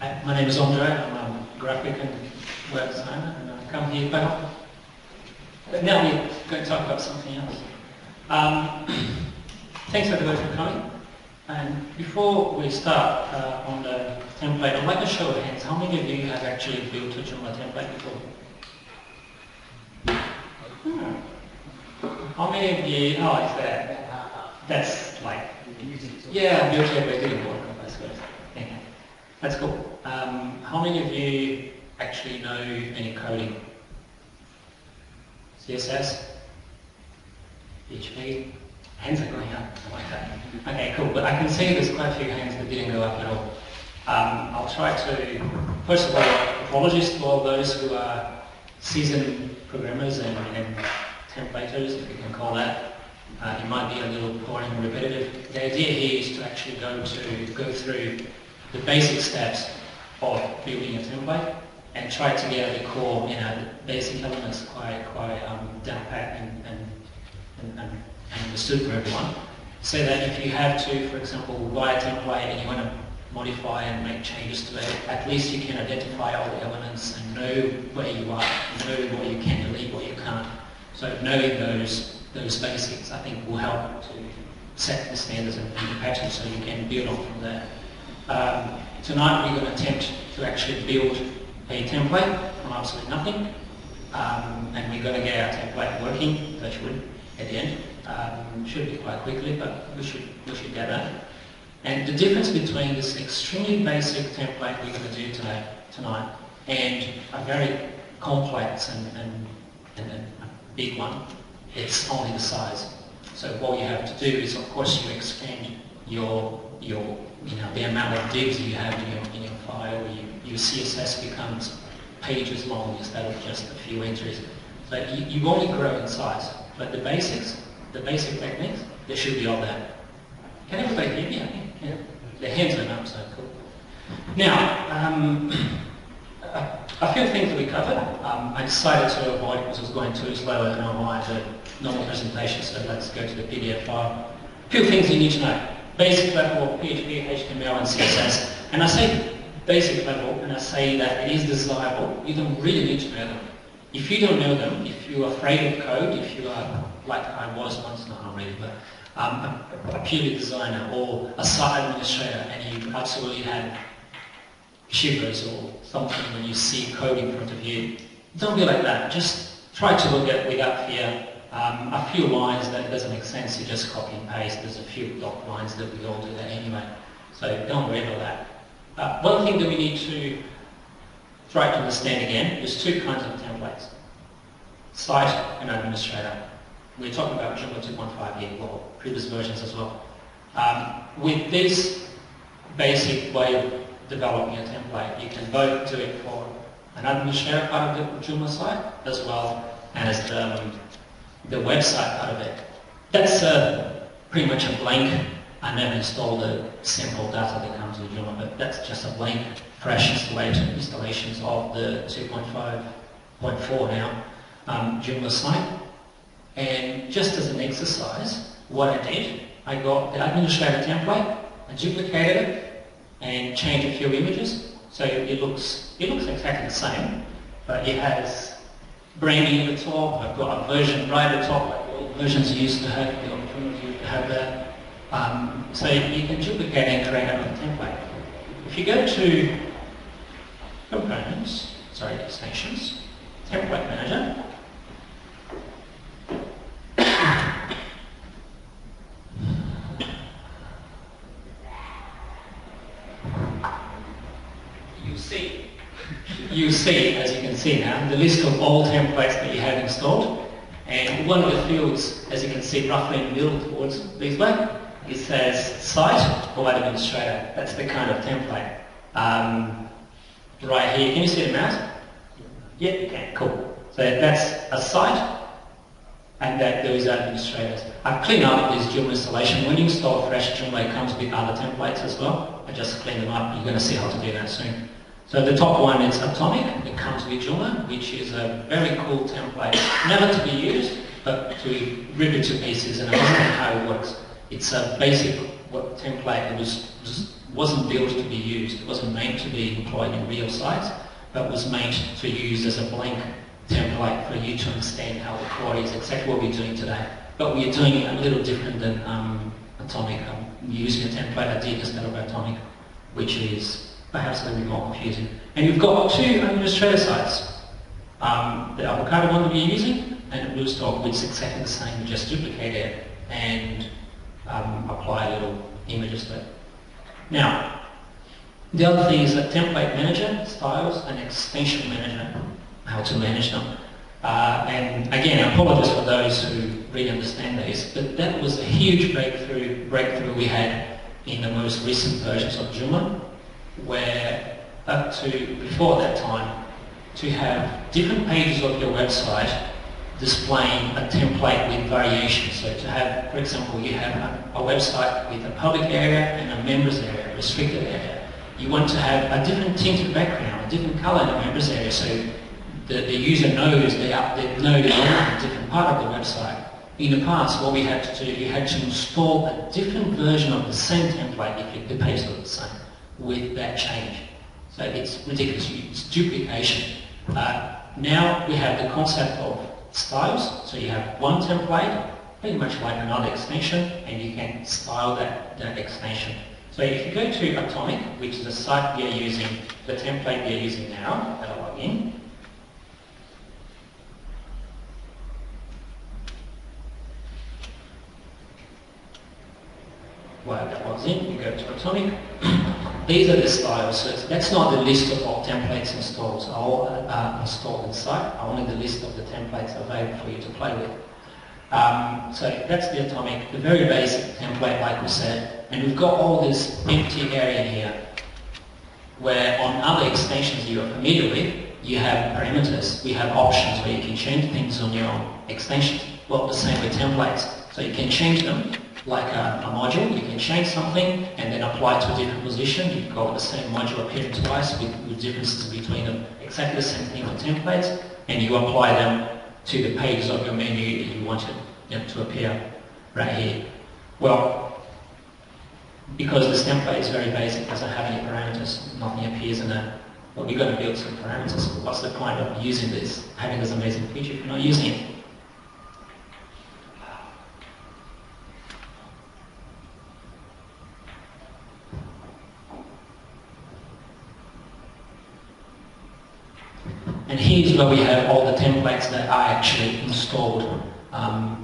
My name is Andre. I'm a graphic and web designer, and I come here quite often. But now we're going to talk about something else. Thanks everybody for coming. And before we start on the template, I'd like to show of hands. How many of you have actually built a Joomla template before? How many of you? Oh, it's that. That's like, yeah, built it, but it didn't work, I suppose. Okay. That's cool. How many of you actually know any coding? CSS? PHP? Hands are going up. I like that. Okay, cool. But I can see there's quite a few hands that didn't go up at all. I'll try to, first of all, apologies to all those who are seasoned programmers and templators, if you can call that. It might be a little boring and repetitive. The idea here is to actually go through the basic steps of building a template and try to get the core, the basic elements quite down pat and understood for everyone. So that if you have to, for example, write a template and you want to modify and make changes to it, at least you can identify all the elements and know where you are, know what you can delete, what you can't. So knowing those basics, I think, will help to set the standards and the patterns so you can build on from there. Tonight we're going to attempt to actually build a template from absolutely nothing, and we're going to get our template working virtually at the end. Should be quite quickly, but we should get that. And the difference between this extremely basic template we're going to do tonight and a very complex and a big one, it's only the size. So what you have to do is, of course, you expand your the amount of divs you have in your file. Your CSS becomes pages long instead of just a few entries. So you only grow in size, but the basic techniques, they should be all there. Can everybody hear me? Yeah. The hands went up, so cool. Now, a few things that we covered. I decided to avoid because it was going too slow and I wanted a normal presentation, so let's go to the PDF file. A few things you need to know. Basic level of PHP, HTML and CSS. And I say basic level, and I say that it is desirable. You don't really need to know them. If you don't know them, if you're afraid of code, if you are, like I was once, not really, but a purely designer or a site administrator and you absolutely have shivers or something when you see code in front of you, don't be like that. Just try to look at it without fear. A few lines that doesn't make sense, you just copy and paste. There's a few dot lines that we all do that anyway. So don't worry about that. One thing that we need to try to understand again, there's two kinds of templates. Site and administrator. We're talking about Joomla 2.5 here, or previous versions as well. With this basic way of developing a template, you can both do it for an administrator part of the Joomla site as well as the website part of it. That's pretty much a blank. I never installed the sample data that comes with Joomla, but that's just a blank, fresh installations of the 2.5.4 now Joomla site. And just as an exercise, what I did, I got the administrator template, I duplicated it, and changed a few images. So it looks exactly the same, but it has branding at the top. I've got a version right at the top, like all versions you used to have, the opportunity you have that. So you can duplicate and create another template. If you go to Components, Extensions, Template Manager, you see, as you can see now, the list of all templates that you have installed. And one of the fields, as you can see roughly in the middle towards this way, it says Site or Administrator. That's the kind of template. Right here, can you see the mouse? Yeah, you can, cool. So that's a site, and that those are administrators. I've cleaned up this Joomla installation. When you install fresh Joomla, it comes with other templates as well. I just cleaned them up. You're going to see how to do that soon. So the top one is Atomic. It comes with Joomla, which is a very cool template. Never to be used, but to rip it to pieces and understand how it works. It's a basic template that was wasn't built to be used. It wasn't meant to be employed in real sites, but was meant to use as a blank template for you to understand how the core is, exactly what we're doing today. But we're doing it a little different than Atomic. Using a template I did instead of Atomic, which is perhaps a little bit more confusing. And you've got two administrator sites. The Avocado one that we're using, and Bluestock, which is exactly the same. We just duplicate it and apply little images to it. Now, the other thing is that template manager, styles, and extension manager, how to manage them. And again, I apologize for those who really understand these, but that was a huge breakthrough we had in the most recent versions of Joomla, where up to before that time, to have different pages of your website displaying a template with variations. So to have, for example, you have a website with a public area and a members area, a restricted area. You want to have a different tinted background, a different color in the members area, so the user knows they know they're on a different part of the website. In the past, what we had to do, you had to install a different version of the same template if the page looked the same, with that change. So it's ridiculous, it's duplication. Now we have the concept of styles, so you have one template, pretty much like another extension, and you can style that extension. So if you go to Atomic, which is the site we are using, the template we are using now, that I'll log in. While that logs in, we go to Atomic. These are the styles. So that's not the list of all templates installed. All installed inside. Only the list of the templates available for you to play with. So that's the Atomic, the very basic template, like we said. And we've got all this empty area here, where on other extensions you're familiar with, you have parameters. We have options where you can change things on your extensions. Well, the same with templates. So you can change them. Like a module, you can change something and then apply it to a different position. You've got the same module appearing twice with differences between them. Exactly the same thing for templates, and you apply them to the pages of your menu that you want them to appear right here. Well, because this template is very basic, doesn't have any parameters, nothing appears in there. But we're going to build some parameters. What's the point of using this, having this amazing feature if you're not using it? And here's where we have all the templates that are actually installed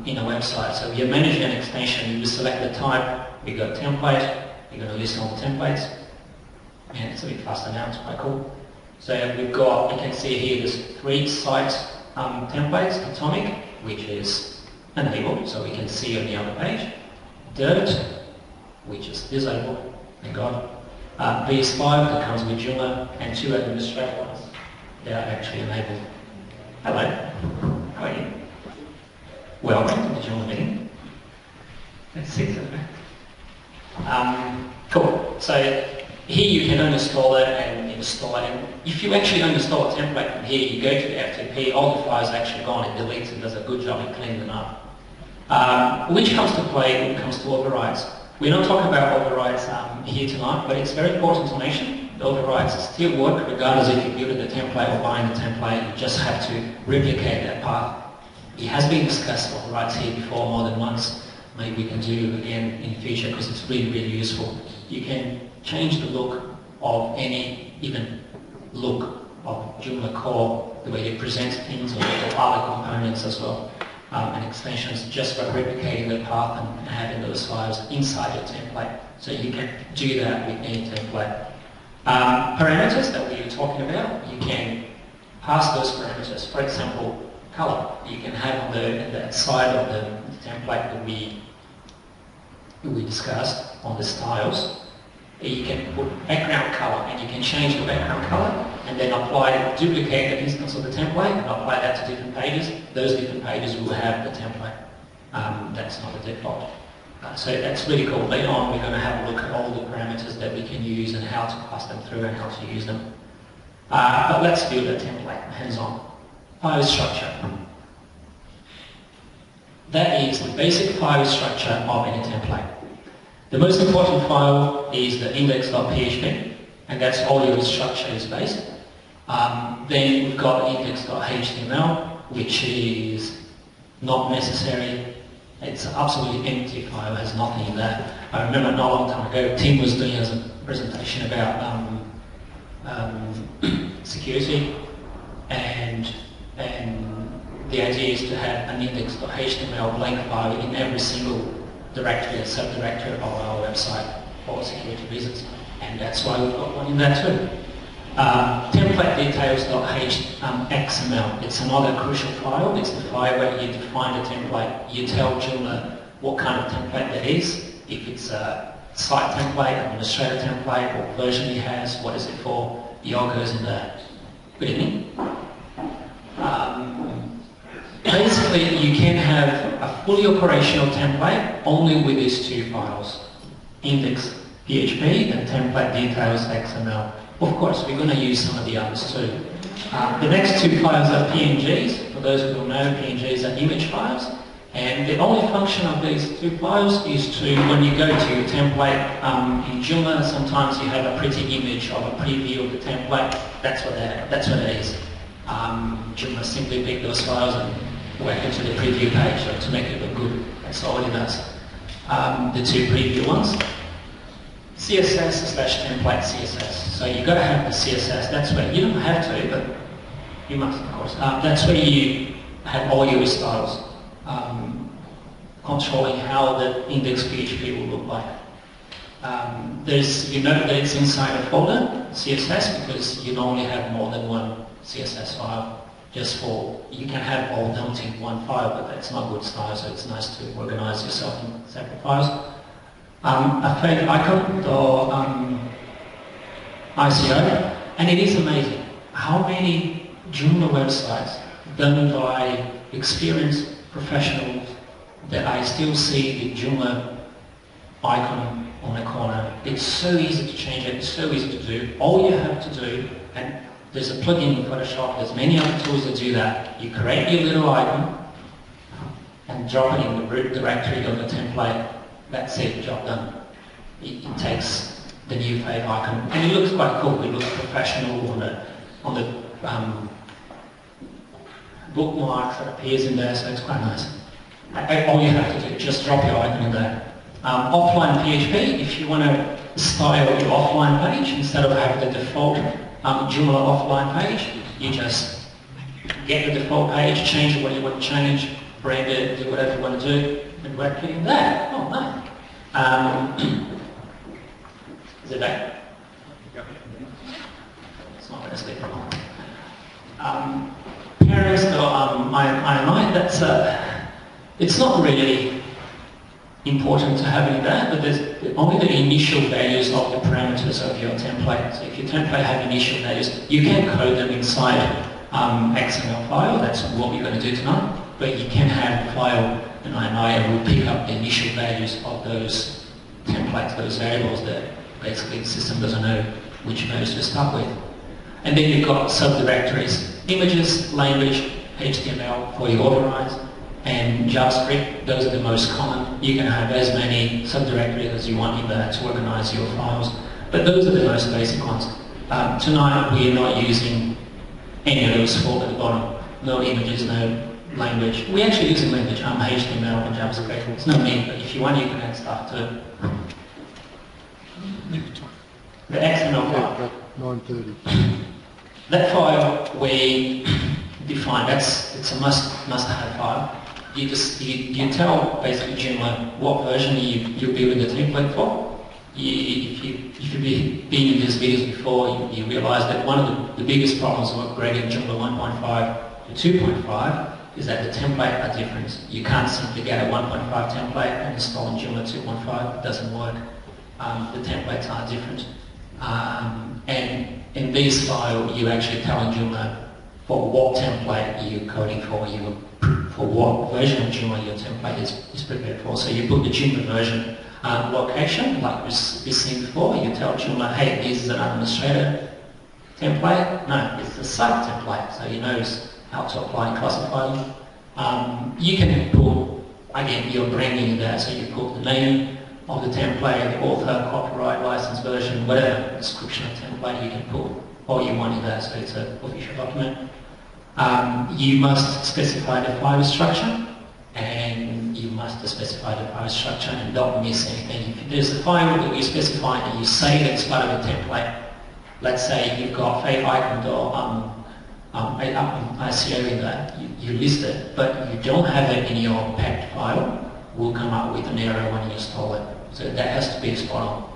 in a website. So you're managing an extension, you select the type, we go template, you're going to list all the templates, and it's a bit faster now, it's quite cool. So we've got, you can see here, there's 3 site templates, Atomic, which is enabled, so we can see on the other page, Dirt, which is disabled, thank God, VS5 that comes with Joomla, and 2 administrative ones. They are actually enabled. Hello, how are you? Welcome to the Joomla meeting. Let's see. Cool. So here you can uninstall it and install it. And if you actually uninstall a template from here, you go to the FTP, all the files are actually gone, it deletes and does a good job in cleaning them up. Which comes to play when it comes to overrides. We're not talking about overrides here tonight, but it's very important to mention. The overrides still work regardless if you build the template or bind the template, you just have to replicate that path. It has been discussed overrides here before more than once. Maybe we can do it again in the future because it's really, really useful. You can change the look of any, even look of Joomla core, the way you present things or other components as well, and extensions just by replicating the path and having those files inside your template. So you can do that with any template. Parameters that we were talking about, you can pass those parameters. For example, color. You can have on the side of the template that we discussed on the styles. You can put background color and you can change the background color and then duplicate the instance of the template and apply that to different pages. Those different pages will have the template. That's not the default. So that's really cool. Later on we're going to have a look at all the parameters that we can use and how to pass them through and how to use them. But let's build a template, hands-on. File structure. That is the basic file structure of any template. The most important file is the index.php, and that's all your structure is based. Then we've got index.html, which is not necessary. It's an absolutely empty file, has nothing in there. I remember not a long time ago, Tim was doing a presentation about security, and the idea is to have an index.html blank file in every single directory, a subdirectory of our website for security reasons, and that's why we've got one in there too. Template details.xml, it's another crucial file. It's the file where you define the template. You tell Joomla what kind of template that is, if it's a site template, administrator template, what version it has, what is it for, it all goes in there. Good evening. Basically, you can have a fully operational template only with these two files, index.php and template details.xml. Of course, we're going to use some of the others too. The next two files are PNGs. For those who don't know, PNGs are image files. And the only function of these two files is to, when you go to your template in Joomla, sometimes you have a pretty image of a preview of the template. That's what it is. Joomla simply pick those files and whack it to the preview page to make it look good. That's all it does. The two preview ones. CSS/template CSS. So you've got to have the CSS. That's where, you don't have to, but you must, of course. That's where you have all your styles, controlling how the index.php will look like. You know that it's inside a folder, CSS, because you normally have more than one CSS file. Just for, you can have all dumped in one file, but that's not good style, so it's nice to organize yourself in separate files. A fake icon or ICO, and it is amazing how many Joomla websites done by experienced professionals that I still see the Joomla icon on the corner. It's so easy to change it, it's so easy to do. All you have to do, and there's a plugin in Photoshop, there's many other tools that do that. You create your little icon and drop it in the root directory of the template. That's it, job done. It takes the new fake icon, and it looks quite cool. It looks professional on the bookmarks that appears in there, so it's quite nice. All you have to do, just drop your icon in there. Offline PHP, if you want to style your offline page, instead of having the default Joomla offline page, you just get the default page, change what you want to change, brand it, do whatever you want to do, and we're clicking there. Oh, no. Is it back? It's not going to sleep for long. Parents IMI, that's it's not really important to have it there, but there's only the initial values of the parameters of your template. So if your template have initial values, you can code them inside XML file. That's what we're going to do tonight. But you can have a file, and IMI will pick up the initial values of those templates, those variables that basically the system doesn't know which values to start with. And then you've got subdirectories, images, language, HTML for your authorize, and JavaScript. Those are the most common. You can have as many subdirectories as you want in there to organize your files, but those are the most basic ones. Tonight we are not using any of those four at the bottom. No images, no language. We actually use a language, HTML and JavaScript. It's not me, but if you want, you can add stuff to it. The XML file. 930. That file we define. It's a must-have file. You tell basically Joomla what version you're building the template for. If you've been in these videos before, you realize that one of the biggest problems of upgrading Joomla 1.5 to 2.5 is that the template are different. You can't simply get a 1.5 template and install in Joomla 2.5. It doesn't work. The templates are different. And in this file, you actually tell Joomla for what template you're coding for what version of Joomla your template is prepared for. So you put the Joomla version location, like we've seen before. You tell Joomla, hey, this is an administrator template. No, it's a site template, so he knows how to apply and classify them. You can put, again, your branding in there, so you put the name, of the template, author, copyright, license version, whatever description of template you can put all you want in there, so it's an official document. You must specify the file structure, and you must specify the file structure and don't miss anything. If there's a file that you specify and you say that it's part of a template, let's say you've got fake icon or ICO in that, you list it, but you don't have it in your packed file, will come up with an error when you install it. So that has to be spot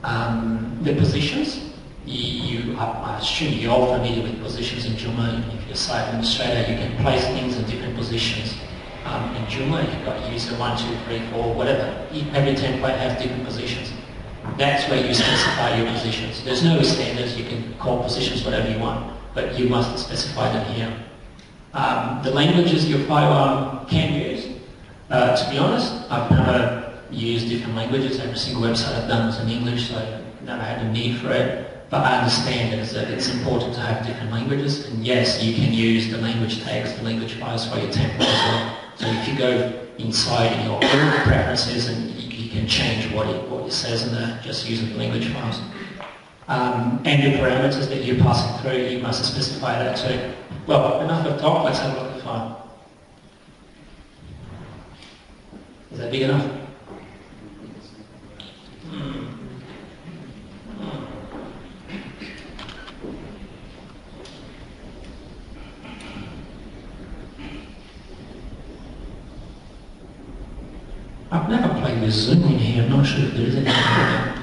on. The positions, I assume you're all familiar with positions in Joomla. If you're a site administrator, you can place things in different positions. In Joomla, you've got user 1, 2, 3, 4, whatever. Every template has different positions. That's where you specify your positions. There's no standards, you can call positions whatever you want, but you must specify them here. The languages your file can use, to be honest, I've never used different languages. Every single website I've done was in English, so I've never had a need for it. But I understand that it's important to have different languages, and yes, you can use the language tags, the language files for your template as well. So if you go inside your preferences, and you can change what it says in there just using the language files. And the parameters that you're passing through, you must specify that too. Well, enough of talk, let's have a look at the file. Is that big enough? I've never played with Zoom in here, I'm not sure if there is anything like that.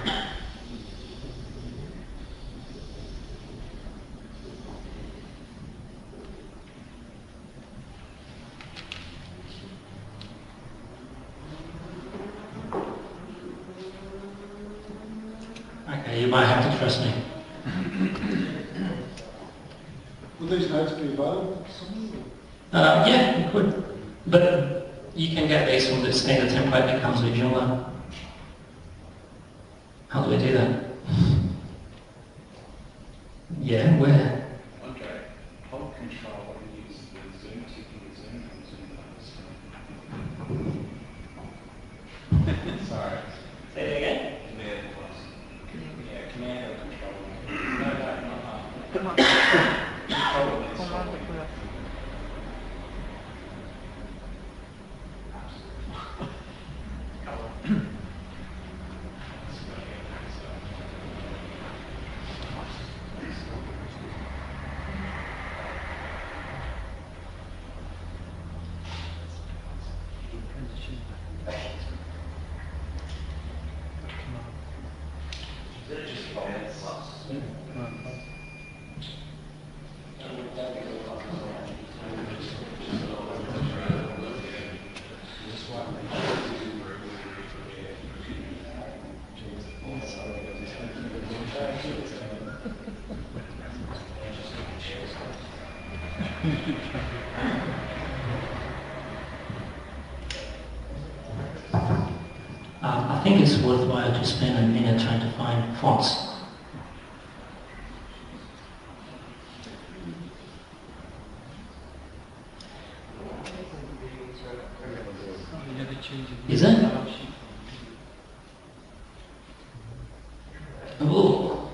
Okay, you might have to trust me. Will these notes be available somewhere? Yeah, you could. But you can get these from the standard template that comes with Joomla. How do we do that? Yeah, where? Okay. Hold control and use the zoom tick in the zoom and zoom. Sorry. Say it again? Command plus. Yeah, command or control. No, not Command. control. Command plus. I think it's worthwhile to spend a minute trying to find fonts. Is it? Oh.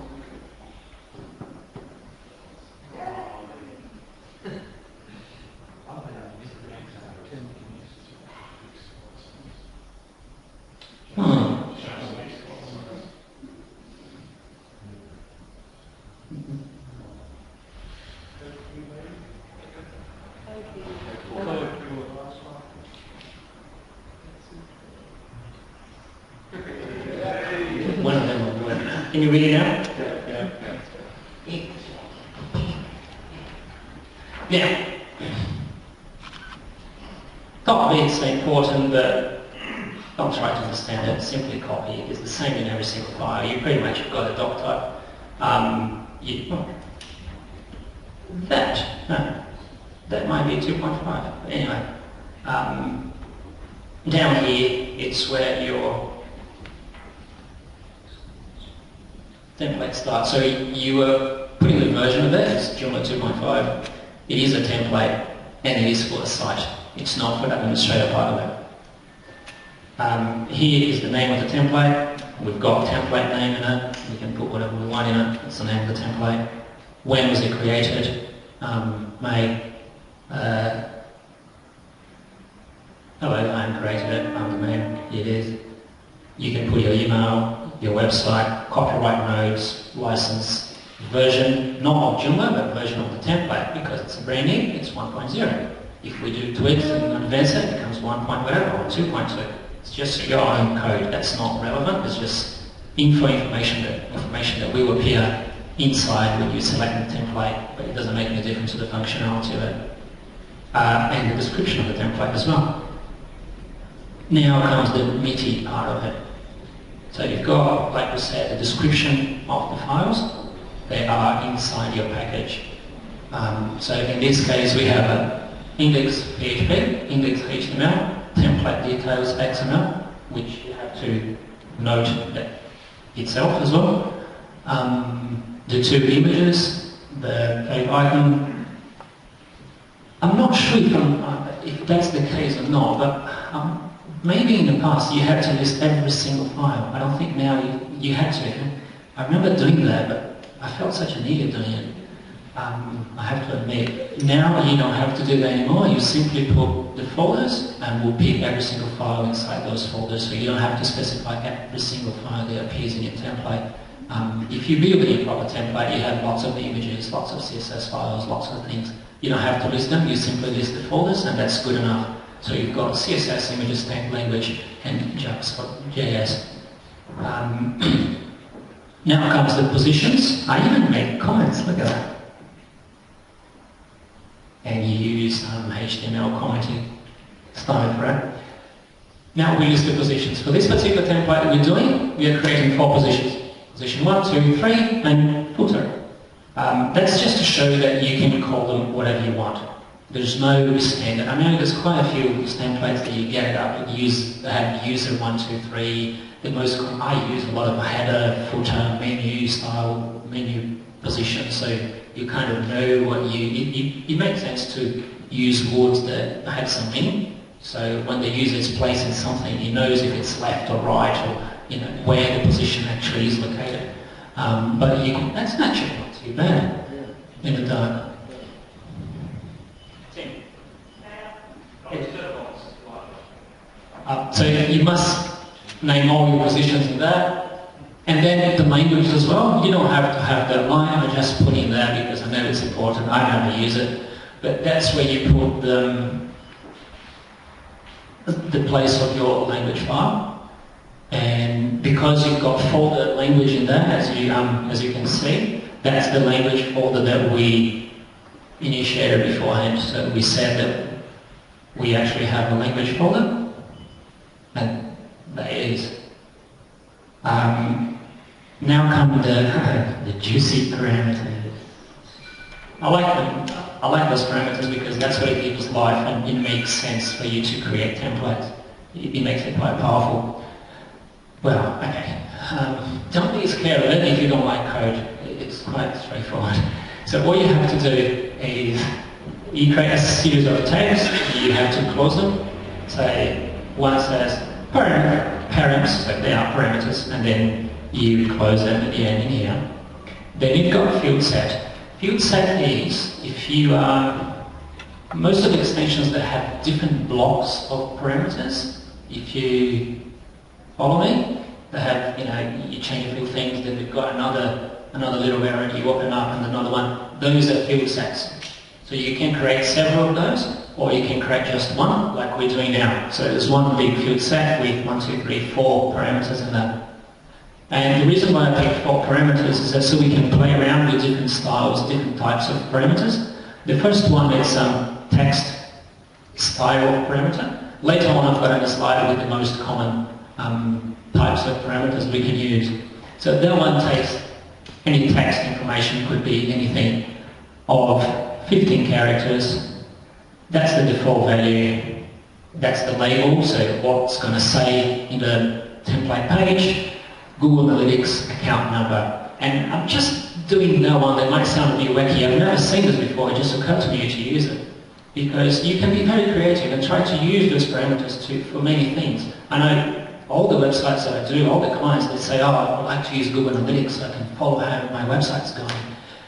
One of them will work. Can you read it out? Yeah. Now, copy is so important, but don't try to understand it. Simply copy. It's the same in every single file. You pretty much have got a doc type. That might be 2.5. Anyway, down here, it's where your template starts. So you were putting the version of it as Joomla 2.5. It is a template, and it is for a site. It's not for the administrator part of Here is the name of the template. We've got template name in it. We can put whatever we want in it. It's the name of the template. When was it created? May. Hello, I created it. I'm the man. Here it is. You can put your email, your website, copyright nodes, license, version, not of Joomla, but version of the template, because it's a brand new, it's 1.0. If we do tweaks and advance it, it becomes 1. Whatever, or 2.2. It's just your own code. That's not relevant. It's just information that will appear inside when you select the template, but it doesn't make any difference to the functionality of it. And the description of the template as well. Now comes the meaty part of it. So you've got, like we said, the description of the files. They are inside your package. So in this case, we have an index.php, index.html, template details XML, which you have to note that itself as well. The two images, the cave icon. I'm not sure if that's the case or not, but maybe in the past you had to list every single file. I don't think now you had to. I remember doing that, but I felt such an idiot doing it. I have to admit, now you don't have to do that anymore. You simply put the folders and we'll pick every single file inside those folders, so you don't have to specify every single file that appears in your template. If you build a proper template, you have lots of images, lots of CSS files, lots of things. You don't have to list them, you simply list the folders and that's good enough. So you've got CSS, images, temp language, and JS. Now comes the positions. I even made comments, look at that. And you use HTML commenting style for it. Now we use the positions. For this particular template that we're doing, we are creating 4 positions. Position 1, 2, 3, and footer. That's just to show that you can call them whatever you want. There's no standard. I mean, there's quite a few templates that you get up and use. They have user 1, 2, 3. The most I use a lot of header, footer, menu style, menu position. So you kind of know what it makes sense to use words that have some meaning. So when the user is placing something, he knows if it's left or right, or where the position actually is located. But that's actually not too bad in the dark. So you must name all your positions in that, and then the language as well. You don't have to have that line. I just put in there because I know it's important. I never use it, but that's where you put the place of your language file. And because you've got folder language in there, as you can see, that's the language folder that we initiated beforehand. So we said that we actually have a language folder. And there it is. Now come the juicy parameters. I like them. I like those parameters because that's what it gives life, and it makes sense for you to create templates. It makes it quite powerful. Well, okay. Don't be scared of it if you don't like code. It's quite straightforward. So all you have to do is you create a series of tags. You have to close them. Say one says params, so they are parameters, and then you close them at the end in here. Then you've got field set. Field set is if you most of the extensions that have different blocks of parameters. If you follow me, they have you change a few things, then we've got another little variant you open up and another one. Those are field sets. So you can create several of those, or you can create just one, like we're doing now. So there's one big field set with 1, 2, 3, 4 parameters in that. And the reason why I picked 4 parameters is that so we can play around with different styles, different types of parameters. The first one is text style parameter. Later on I've got a slide with the most common types of parameters we can use. So that one takes any text information, could be anything of 15 characters. That's the default value. That's the label, so what's going to say in the template page. Google Analytics account number. And I'm just doing that one that might sound a bit wacky. I've never seen this before. It just occurred to me to use it. because you can be very creative and try to use those parameters for many things. I know all the websites that I do, all the clients, they say, oh, I'd like to use Google Analytics so I can follow how my website's going.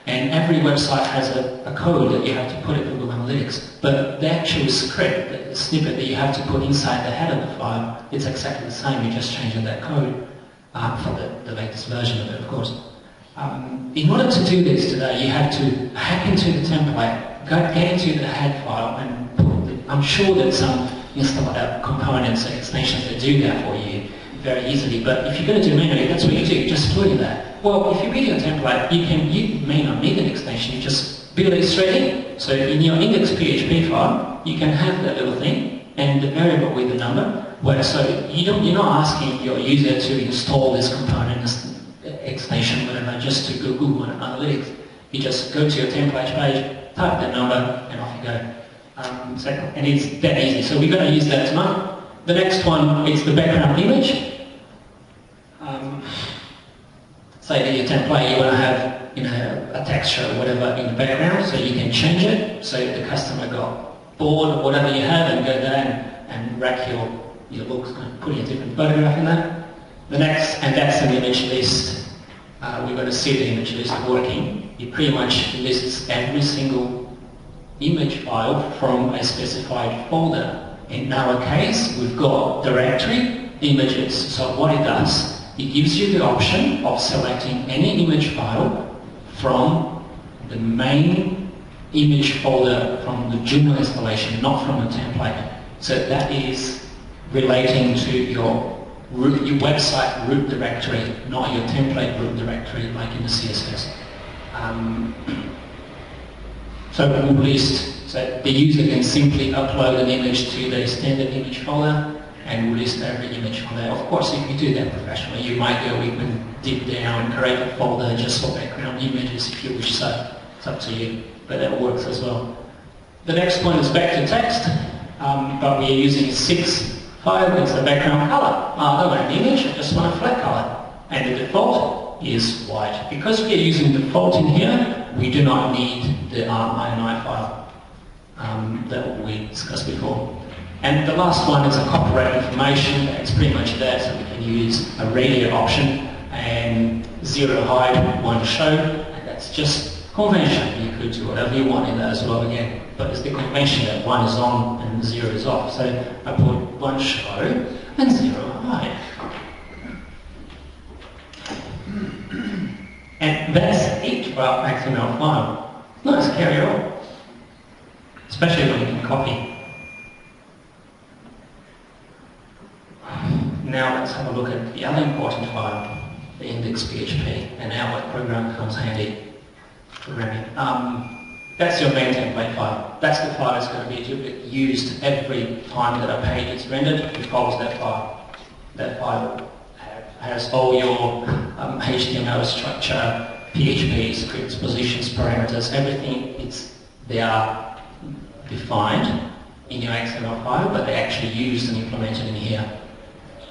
And every website has a code that you have to put in Google Analytics. But the actual script, the snippet that you have to put inside the header of the file, it's exactly the same. You're just changing that code for the latest version of it, of course. In order to do this today, you have to hack into the template, get into the head file, and put I'm sure that some components and extensions that do that for you very easily. But if you're going to do manually, that's what you do. You just put in that. Well, if you build your template, you may not need an extension. You just build it straight in. So in your index.php file, you can have that little thing and the variable with the number. So you're not asking your user to install this component, this extension, whatever, just to go Google Analytics. You just go to your template page, type that number, and off you go. And it's that easy. So we're going to use that tonight. The next one is the background image. Say that your template, you want to have a texture or whatever in the background, so you can change it. So if the customer got bored or whatever you have, and go there and rack your looks, put a different photograph in there. The next, and that's an image list. We're going to see the image list working. It pretty much lists every single image file from a specified folder. In our case, we've got directory images. So what it does, it gives you the option of selecting any image file from the main image folder from the Joomla installation, not from the template. So that is relating to your website root directory, not your template root directory like in the CSS. So we'll list, so the user can simply upload an image to the standard image folder and we'll list every image from there. Of course, if you do that professionally, you might go even deep down and create a folder just for background images if you wish so. It's up to you, but that works as well. The next one is back to text, but we are using 6.5 as the background color. I don't want an image, I just want a flat color. And the default is white. Because we are using default in here, we do not need the INI file that we discussed before. And the last one is a copyright information. It's pretty much there, so we can use a radio option and 0 hide, 1 show. And that's just convention. You could do whatever you want in there as well again. But it's the convention that 1 is on and 0 is off. So I put 1 show and 0 hide. And that's it for our XML file. Let's carry on. Especially when you can copy. Now let's have a look at the other important file, the index.php, and how that program comes handy programming. That's your main template file. That's the file that's going to be used every time that a page is rendered. It follows that file. That file has all your HTML structure, PHP scripts, positions, parameters, everything. They are defined in your XML file, but they're actually used and implemented in here.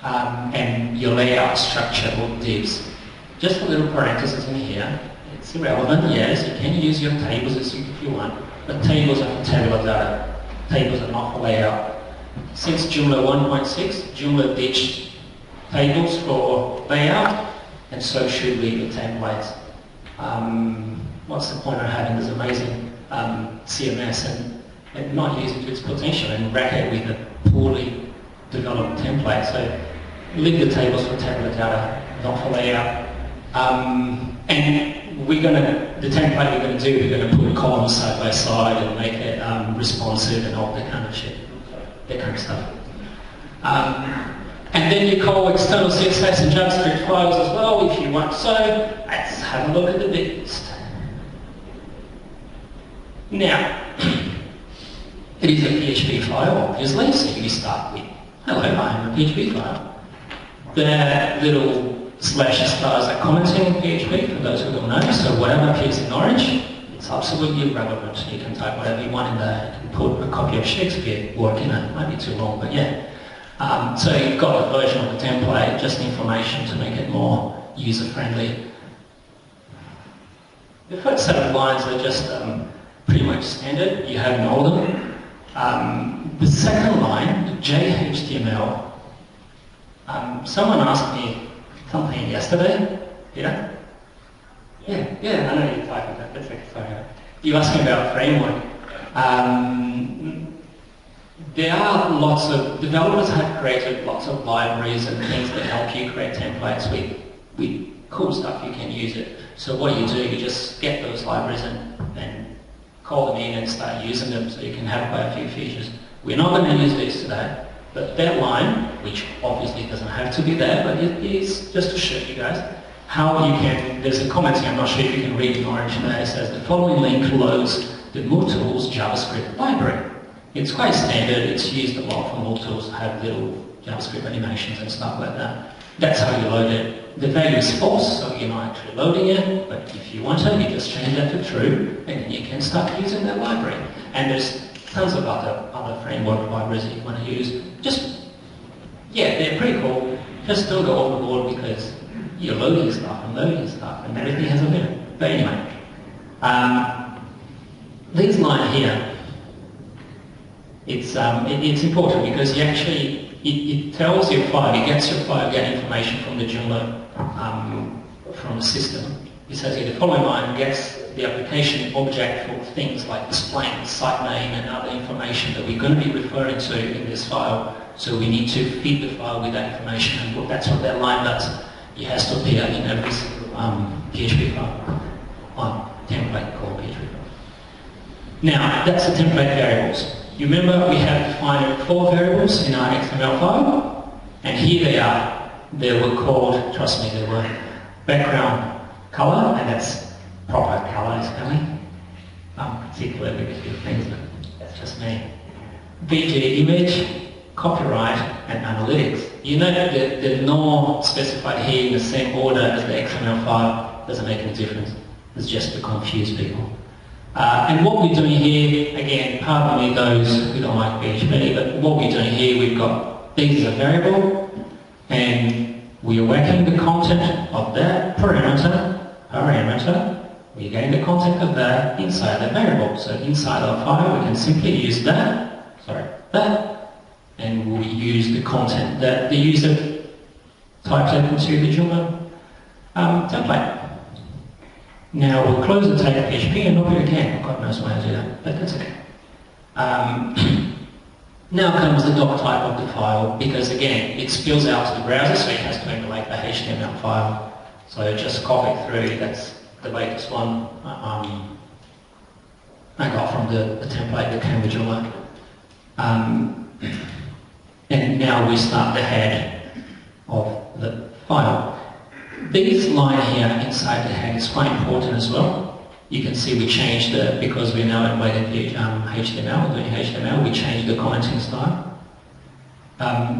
And your layout structure or divs. Just a little parenthesis in here. It's irrelevant, yes, you can use your tables if you want, but tables are for tabular data. Tables are not for layout. Since Joomla 1.6, Joomla ditched tables for layout, and so should we the templates. What's the point of having this amazing CMS and not use it to its potential and rack it with a poorly developed template? So leave the tables for tabular data, not for layout. And the template we're going to do, we're going to put columns side by side and make it responsive and all that kind of shit, that kind of stuff. And then you call external CSS and JavaScript files as well if you want. So let's have a look at the bit list. Now, it is a PHP file, obviously, so you start with, hello, I am a PHP file. The little slash stars are commenting in PHP, for those who don't know, so whatever appears in orange, it's absolutely irrelevant. You can type whatever you want in there. You can put a copy of Shakespeare work in it. Might be too long, but yeah. So you've got a version of the template, just information to make it more user-friendly. The first set of lines are just pretty much standard. You have an order. The second line, the JHTML, someone asked me something yesterday. Yeah? Yeah, I know you're typing that. That's okay, sorry. You asked me about framework. There are lots of, developers have created lots of libraries and things that help you create templates with cool stuff. You can use it. So what you do, you just get those libraries and call them in and start using them so you can have quite a few features. We're not going to use this today, but that line, which obviously doesn't have to be there, but it is just to show you guys how you can, there's a comment here, I'm not sure if you can read in orange there, it says the following link loads the MoveTools JavaScript library. It's quite standard, it's used a lot for MoveTools to have little JavaScript animations and stuff like that. That's how you load it. The value is false, so you're not actually loading it, but if you want to, you just change that to true, and then you can start using that library. And there's tons of other framework libraries that you want to use. Just, yeah, they're pretty cool. Just don't go overboard because you're loading stuff, and everything has a limit. But anyway, this line here, it's important because you actually, it tells your file, it gets your file, get information from the Joomla, from the system. It says here the following line gets the application object for things like displaying the site name and other information that we're going to be referring to in this file. So we need to feed the file with that information, and that's what that line does. It has to appear in every single PHP file on template called PHP file. Now, that's the template variables. You remember we had defined 4 variables in our XML file, and here they are. They were called, trust me, they were background color, and that's proper color, is coming. Particularly with a few things, but that's just me. VG image, copyright, and analytics. You know that they're not specified here in the same order as the XML file. Doesn't make any difference. It's just to confuse people. And what we're doing here, again, pardon me those who don't like PHP, but what we're doing here, we've got these as a variable, and we are working the content of that parameter, we're getting the content of that inside the variable. So inside our file, we can simply use that, and we'll use the content that the user types into the Joomla template. Now we'll close the tag PHP and open it again. God knows why I do that, but that's okay. Now comes the doc type of the file, because again, it spills out to the browser, so it has to emulate the HTML file. So just copy it through, that's the latest one I got from the template that came with Joomla. And now we start the head of the file. This line here inside the head is quite important as well. You can see we changed because we're now embedding HTML, doing HTML, we changed the commenting style.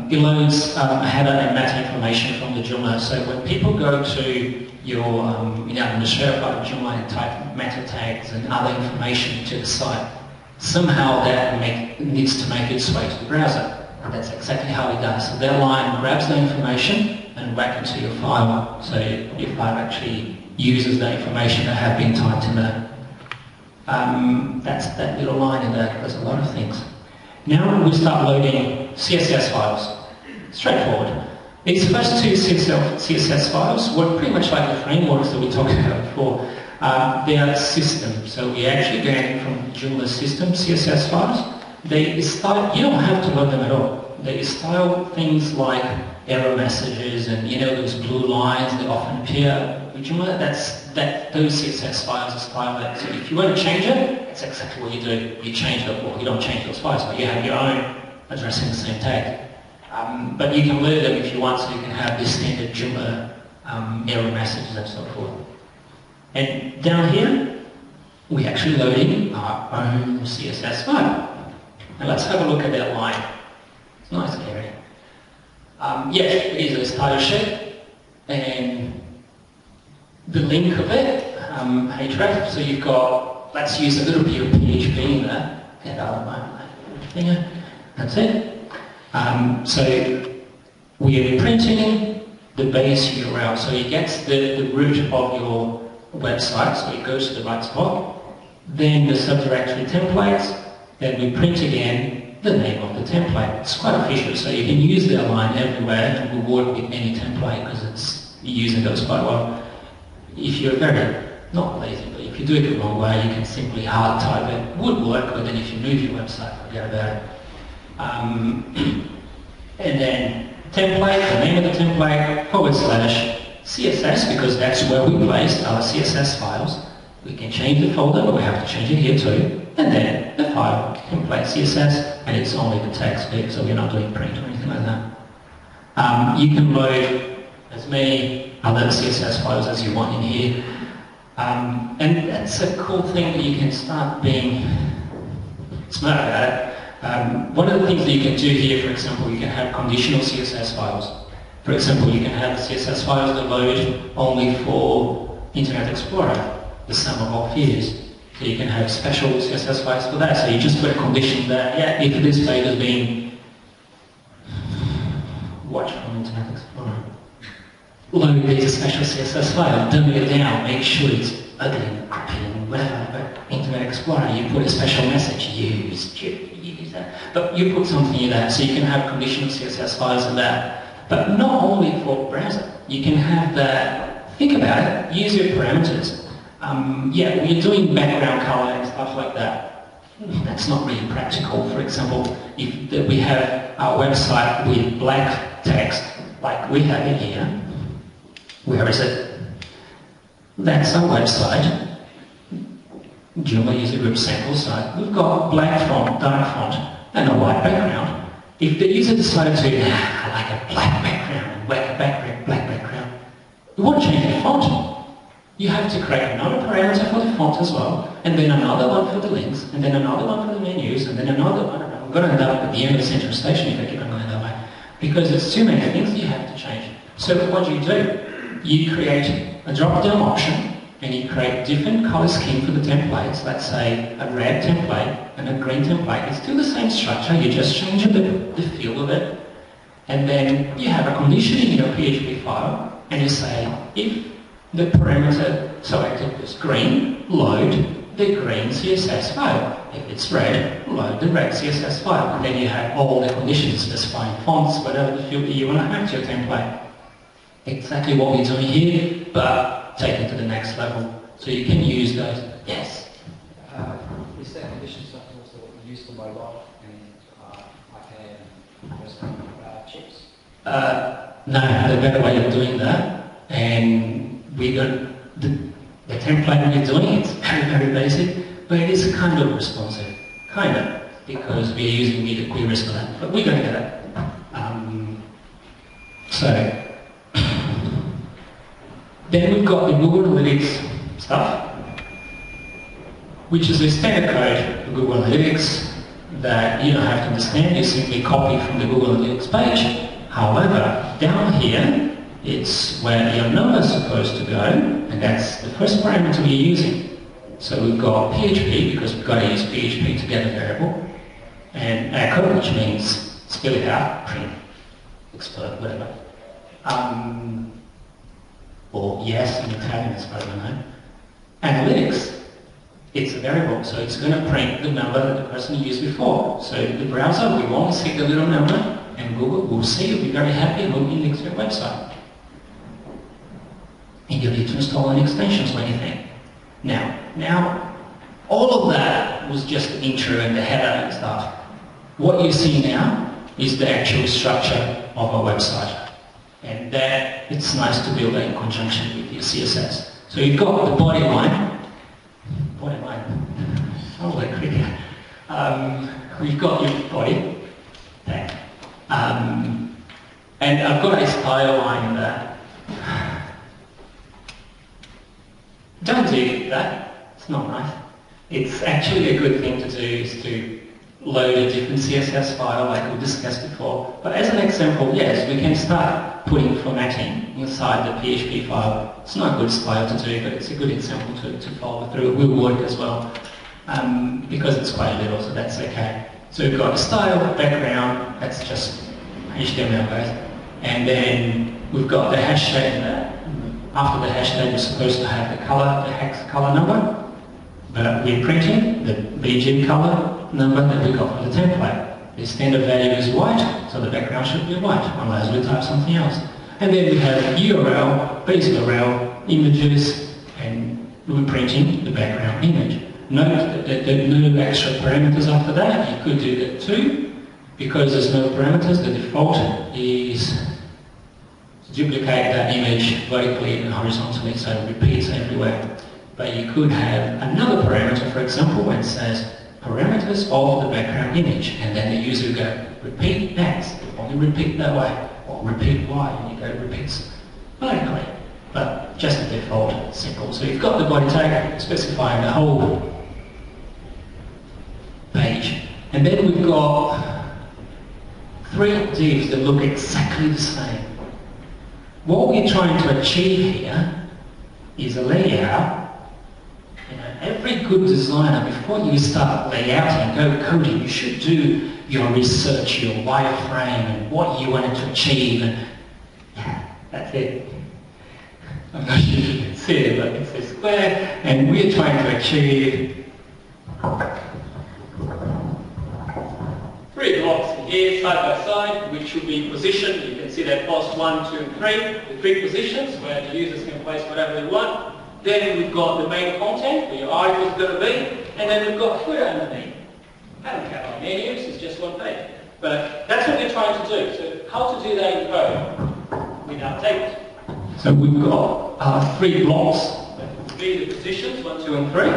It loads a header and meta information from the Joomla, so when people go to your administrator part of Joomla and type meta tags and other information to the site, somehow that needs to make its way to the browser. And that's exactly how it does. So that line grabs the information and back into your file. So your file actually uses the information that have been typed in there. That's that little line in there. There's a lot of things. Now we start loading CSS files. Straightforward. These first 2 CSS files work pretty much like the frameworks that we talked about before. They are system. So we're actually getting from Joomla system CSS files. They style, you don't have to load them at all. They style things like error messages and those blue lines that often appear with Joomla. Those CSS files are styled. So if you want to change it, that's exactly what you do. You change it, or you don't change those files, but you have your own addressing the same tag. But you can load them if you want, so you can have this standard Joomla error messages and so forth. And down here, we're actually loading our own CSS file. And let's have a look at that line. It's nice and scary. Yes, it is a title sheet, and the link of it, href, so you've got, let's use a little bit of PHP in there. Get out of my finger. That's it. So we are printing the base URL, so it gets the root of your website, so it goes to the right spot. Then the subdirectory templates, then we print again the name of the template. It's quite official, so you can use the align everywhere and will work with any template because it's using those quite well. If you're very, not lazy, but if you do it the wrong way, you can simply hard type it. Would work, but then if you move your website, forget about it. And then template, the name of the template, / CSS, because that's where we placed our CSS files. We can change the folder, but we have to change it here too. And then the file, template CSS, and it's only the text bit, so we're not doing print or anything like that. You can load as many other CSS files as you want in here. And that's a cool thing that you can start being smart about it. One of the things that you can do here, for example, you can have conditional CSS files. For example, you can have CSS files that load only for Internet Explorer, the sum of all features. So you can have special CSS files for that. So you just put a condition that, yeah, if this page is being watched from Internet Explorer, load these special CSS file, dumb it down, make sure it's ugly and crappy and whatever. But Internet Explorer, you put a special message, use that. But you put something in that, so you can have conditional CSS files in that. But not only for browser, you can have that, think about it, use your parameters. Yeah, when you're doing background color and stuff like that, that's not really practical. For example, if we have our website with black text, like we have it here, where is it? That's our website, Joomla User Group sample site. We've got black font, dark font, and a white background. If the user decided to, I like a black background and black background, you want to change the font. You have to create another parameter for the font as well, and then another one for the links, and then another one for the menus, and then another one. I'm going to end up at the end of the central station if I keep on going that way, because there's too many things you have to change. So what do? You create a drop-down option, and you create different color scheme for the templates. Let's say a red template and a green template. It's still the same structure, you just change the feel of it. And then you have a condition in your PHP file, and you say, if the parameter selected is green, load the green CSS file. If it's red, load the red CSS file. And then you have all the conditions specifying fonts, whatever the field you want to have to your template. Exactly what we're doing here, but take it to the next level. So you can use those. Yes? Is that condition something also used for mobile and iPad and chips? No, the better way of doing that, and we got the template we're doing, it's very, very basic, but it is kind of responsive. Kind of, because we're using media queries for that, but we're going to get it. Then we've got the Google Analytics stuff, which is a standard code for Google Analytics that you don't have to understand. You simply copy from the Google Analytics page. However, down here, it's where your number is supposed to go, and that's the first parameter we're using. So we've got PHP, because we've got to use PHP to get a variable, and echo, which means spell it out, print, explode, whatever. Or yes in Italian, as far as I know. Analytics, it's a variable, so it's going to print the number that the person used before. So the browser will only see the little number, and Google will see it, be very happy, and will index your website. And you need to install any extensions or anything. Now, all of that was just the intro and the header and stuff. What you see now is the actual structure of our website. And that, it's nice to build that in conjunction with your CSS. So you've got the body line, sounds like cricket. We've got your body tag. And I've got a style line there. Don't do that, it's not nice. It's actually a good thing to do is to load a different CSS file like we discussed before. But as an example, yes, we can start putting formatting inside the PHP file. It's not a good style to do, but it's a good example to follow through. It will work as well, because it's quite little, so that's okay. So we've got a style, background, that's just HTML guys. And then we've got the hashtag there. After the hashtag, we're supposed to have the color, the hex color number. But we're printing the BG color number that we got for the template. The standard value is white, so the background should be white, unless we type something else. And then we have URL, base URL, images, and we're printing the background image. Note that there are no extra parameters after that. You could do that too. Because there's no parameters, the default is to duplicate that image vertically and horizontally, so it repeats everywhere. But you could have another parameter, for example, when it says parameters of the background image, and then the user will go, repeat X, only repeat that way, or repeat Y, and you go, repeats vertically. But just the default, simple. So you've got the body tag specifying the whole page. And then we've got 3 divs that look exactly the same. What we're trying to achieve here is a layout. You know, every good designer, before you start layouting, go coding, you should do your research, your wireframe, and what you wanted to achieve, and yeah, that's it. I'm not sure if you can see it, but it's a square, and we're trying to achieve 3 blocks here, side by side, which should be positioned. You can see that post 1, 2, and 3, the 3 positions where the users can place whatever they want. Then we've got the main content, where your article is going to be, and then we've got footer underneath. I don't care about menus, it's just one page. But that's what we're trying to do. So how to do that in code without tables. So we've got 3 blocks, 3 the positions, 1, 2, and 3.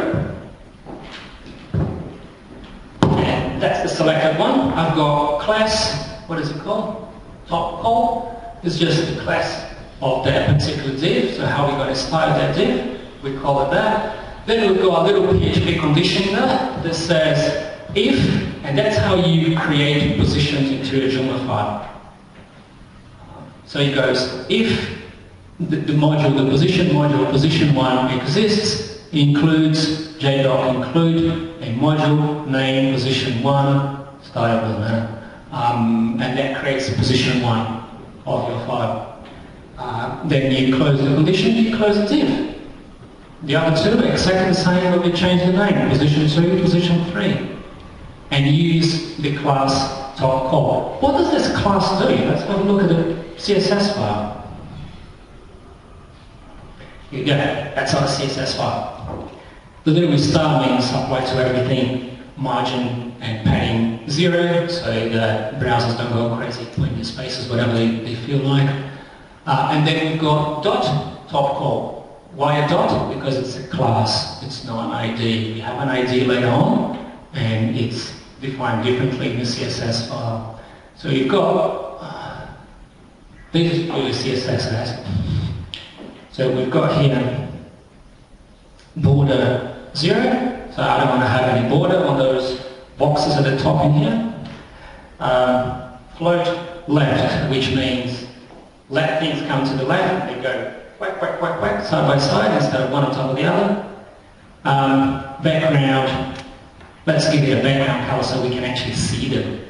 And that's the selected one. I've got class, what is it called? Top call. It's just the class of that particular div, so how we're going to style that div, we call it that. Then we've got a little PHP condition there that says if, and that's how you create positions into a Joomla file. So it goes, if the module, the position module, position 1 exists, includes JDoc include a module name position 1, style doesn't matter, and that creates the position 1 of your file. Then you close the condition, you close the div. The other 2 are exactly the same, but we change the name, position 2, position 3. And use the class top call. What does this class do? Let's have a look at the CSS file. Here you go, that's our CSS file. The little star means apply to everything, margin and padding 0, so the browsers don't go crazy, putting the spaces, whatever they feel like. And then we've got dot top call. Why a dot? Because it's a class, it's not an ID. We have an ID later on, and it's defined differently in the CSS file. So you've got, this is purely CSS guys. So we've got here border 0, so I don't want to have any border on those boxes at the top in here. Float left, which means let things come to the left, they go whack, whack, whack, whack, side by side instead of one on top of the other. Background, let's give it a background color so we can actually see them,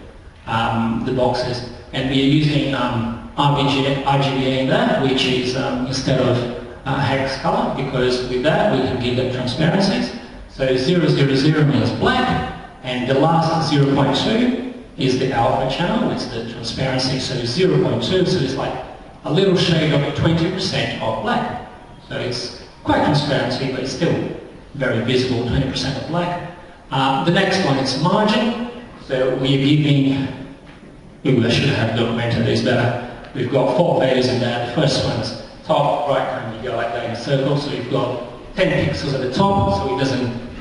the boxes. And we are using RGBA in that, which is instead of hex color, because with that we can give them transparencies. So 000 means black, and the last 0.2 is the alpha channel, it's the transparency, so 0.2, so it's like a little shade of 20% of black. So it's quite transparency, but it's still very visible, 20% of black. The next one is margin. So we're giving, I should have documented this better. We've got 4 values in there. The first one is top, right hand, you go like that in a circle. So we've got 10 pixels at the top, so it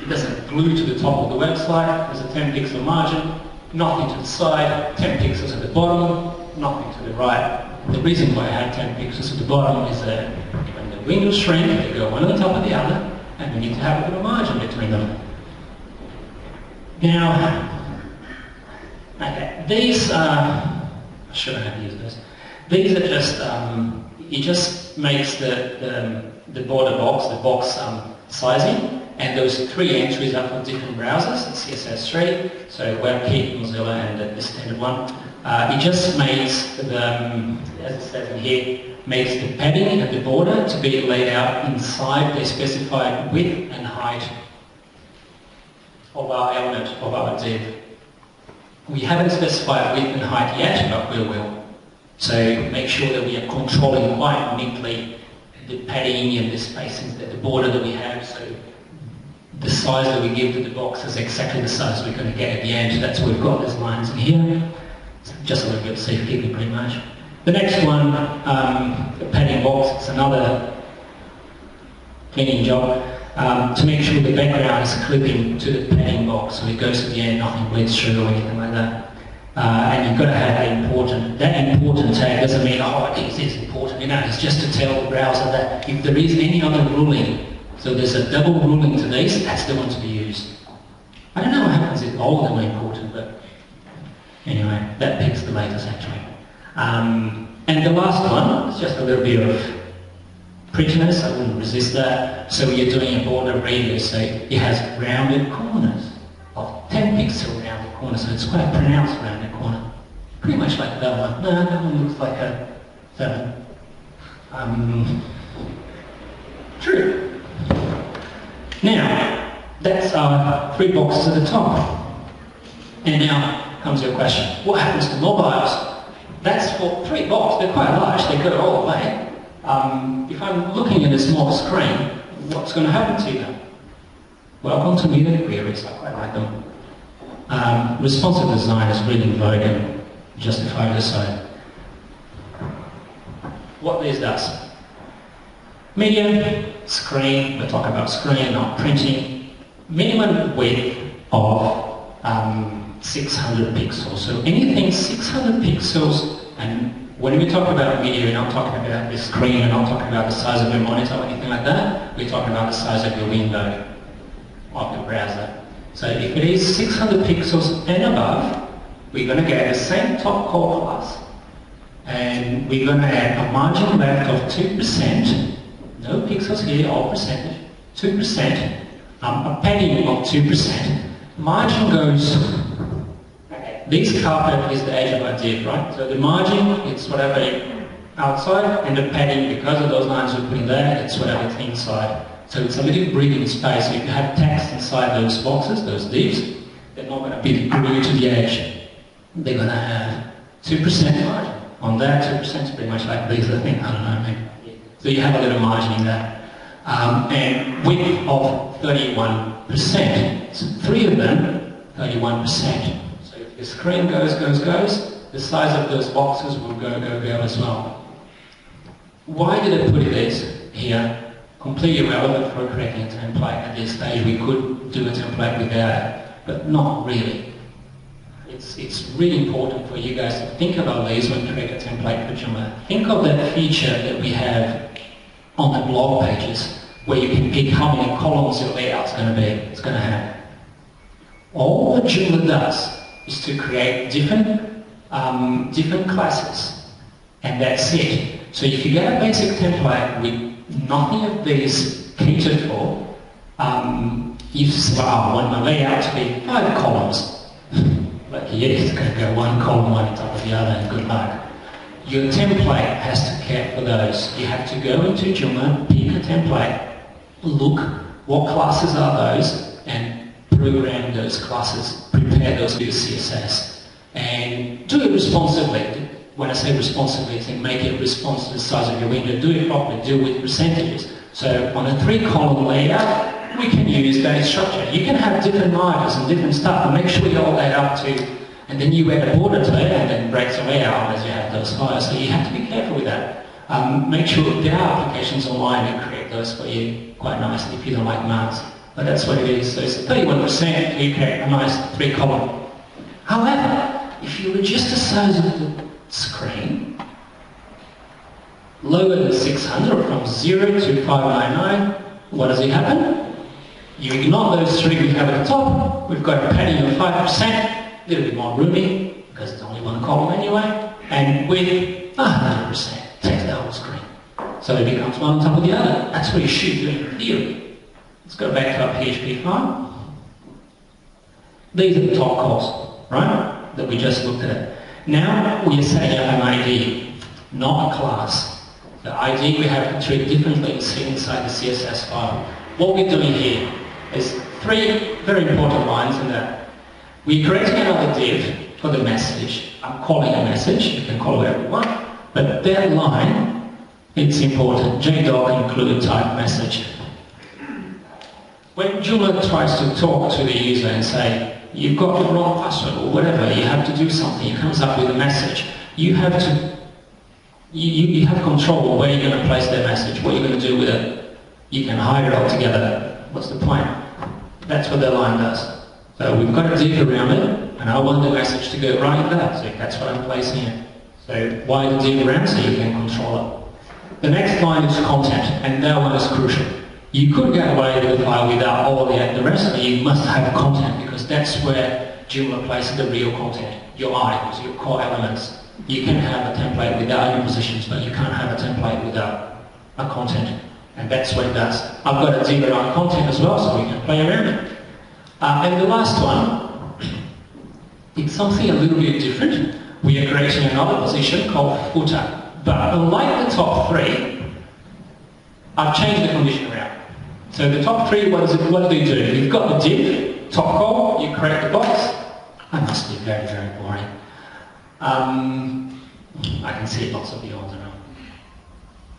doesn't glue to the top of the website. There's a 10 pixel margin, nothing to the side, 10 pixels at the bottom, nothing to the right. The reason why I have 10 pixels at the bottom is that when the windows shrink, they go one on the top of the other, and we need to have a little margin between them. Now, okay, these are, I shouldn't have used this. These are just, it just makes the border box, the box sizing, and those 3 entries are for different browsers, it's CSS3, so WebKit, Mozilla, and the standard one. It just makes the, as it says in here, makes the padding at the border to be laid out inside the specified width and height of our element, of our div. We haven't specified width and height yet, but we will. So make sure that we are controlling quite neatly the padding and the spacing, the border that we have, so the size that we give to the box is exactly the size we're going to get at the end. That's why we've got these lines in here. It's just a little bit of safekeeping pretty much. The next one, the padding box, it's another cleaning job. To make sure the background is clipping to the padding box, so it goes to the end, nothing bleeds through or anything like that. And you've got to have that important tag doesn't mean, oh, it is important, you know, it's just to tell the browser that if there is any other ruling, so there's a double ruling to these, that's the one to be used. I don't know what happens if all of them are important, but anyway, that picks the latest actually. And the last one is just a little bit of prettiness, I wouldn't resist that. So you're doing a border radius, so it has rounded corners of 10 pixel rounded corners, so it's quite a pronounced rounded corner. Pretty much like that one. No, that one looks like a 7. True. Now, that's our 3 boxes at the top. And now comes your question, what happens to mobiles? That's for 3 boxes, they're quite large, they go all the way. If I'm looking at a small screen, what's going to happen to them? Welcome to media queries, I quite like them. Responsive design is really in vogue and justifiably so. What this does? Medium, screen, we're talking about screen, not printing. Minimum width of 600 pixels. So anything 600 pixels, and when we talk about media, we're not talking about the screen, we're not talking about the size of your monitor or anything like that. We're talking about the size of your window of the browser. So if it is 600 pixels and above, we're going to get the same top core class, and we're going to add a margin length of 2%, no pixels here, all percentage, 2%, a padding of 2%. Margin goes, this carpet is the edge of our div, right? So the margin, it's whatever outside, and the padding, because of those lines we put in there, it's whatever's inside. So it's a little breathing space. So if you have text inside those boxes, those divs, they're not going to be glued to the edge. They're going to have 2% margin. On that, 2% is pretty much like these, I think, I don't know, maybe. So you have a little margin in there. And width of 31%. So 3 of them, 31%. So if the screen goes, the size of those boxes will go as well. Why did I put this here? Completely irrelevant for creating a template at this stage. We could do a template without it, but not really. It's really important for you guys to think about these when you create a template for Joomla. Think of that feature that we have on the blog pages, where you can pick how many columns your layout's going to be. It's going to have. All that Joomla does is to create different classes, and that's it. So if you get a basic template with nothing of these catered for, you say, wow, I want my layout to be 5 columns. But yeah, it's going to go 1 column, one on top of the other, and good luck. Your template has to care for those. You have to go into Joomla, pick a template, look what classes are those, and program those classes, prepare those for your CSS. And do it responsibly. When I say responsibly, I think make it responsive to the size of your window. Do it properly, do it with percentages. So on a 3-column layout, we can use that structure. You can have different markers and different stuff, but make sure you all add up to, and then you add a border to it, and then breaks the layout as you have those files. So you have to be careful with that. Make sure there are applications online that create those for you quite nicely if you don't like marks. But that's what it is. So it's 31%, you create a nice 3-column. However, if you reduce the size of the screen, lower than 600 from 0 to 599, what does it happen? You ignore those 3 we have at the top, we've got a padding of 5%, a little bit more roomy, because it's only 1 column anyway, and with 100%, takes the whole screen. So it becomes one on top of the other. That's what you should do in theory. Let's go back to our PHP file. These are the top calls, right, that we just looked at. Now we are setting up an ID, not a class. The ID we have to treat differently inside the CSS file. What we're doing here is three very important lines in that. We're creating another div for the message. I'm calling a message, you can call whatever you want, but that line, it's important. JDoc include type message. When Joomla tries to talk to the user and say, you've got the wrong password or whatever, you have to do something, it comes up with a message. You have to, you have control of where you're going to place that message, what you're going to do with it. You can hide it altogether. What's the point? That's what the line does. So we've got a div around it, and I want the message to go right there. So that's what I'm placing it. So why the div around? So you can control it. The next line is content, and that one is crucial. You could get away with the file without all the rest, but you must have content, because that's where Joomla places the real content, your articles, your core elements. You can have a template without any positions, but you can't have a template without a content. And that's what it does. I've got a div around content as well, so we can play around it. And the last one, it's something a little bit different. We are creating another position called footer. But unlike the top three, I've changed the condition around. So the top three, what do they do? You've got the div, top call, you create the box. I must be very, very boring. I can see lots of beyonds around.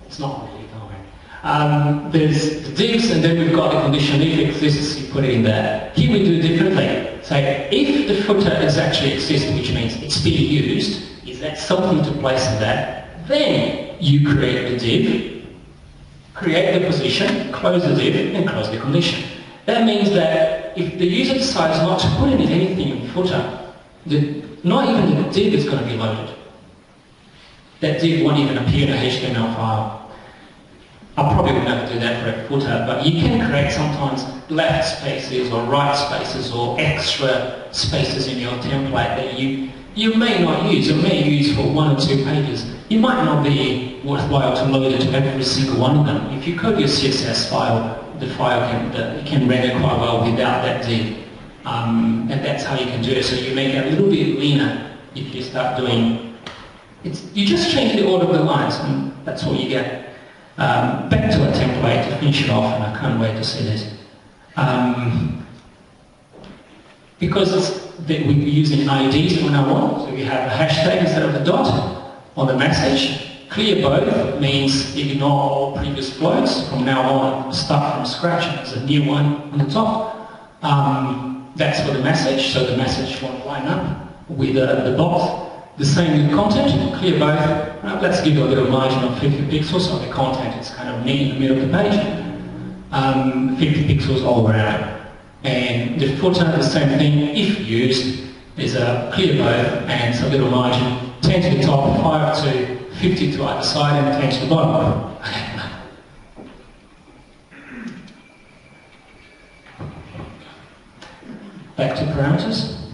It's not really boring. There's the divs, and then we've got the condition. If it exists, you put it in there. Here we do it differently. So if the footer is actually exists, which means it's being used, is that something to place in there, then you create the div, create the position, close the div, and close the condition. That means that if the user decides not to put in anything in footer, not even the div is going to be loaded. That div won't even appear in a HTML file. I probably would never do that for a footer, but you can create sometimes left spaces or right spaces or extra spaces in your template that you may not use, or may use for 1 or 2 pages. It might not be worthwhile to load it to every single one of them. If you code your CSS file, the file can render quite well without that div. And that's how you can do it. So you make it a little bit leaner if you start doing you just change the order of the lines, and that's what you get. Back to a template to finish it off, and I can't wait to see this. Because we're using IDs from now on, so we have a hashtag instead of a dot on the message. Clear both means ignore all previous floats. From now on, start from scratch, and there's a new one on the top. That's for the message, so the message won't line up with the box. The same with content, clear both. Let's give it a little margin of 50 pixels so the content is kind of neat in the middle of the page. 50 pixels all around. And the footer, the same thing, if used, is a clear both and it's a little margin. 10 to the top, 5 to 50 to either side, and 10 to the bottom. Back to parameters.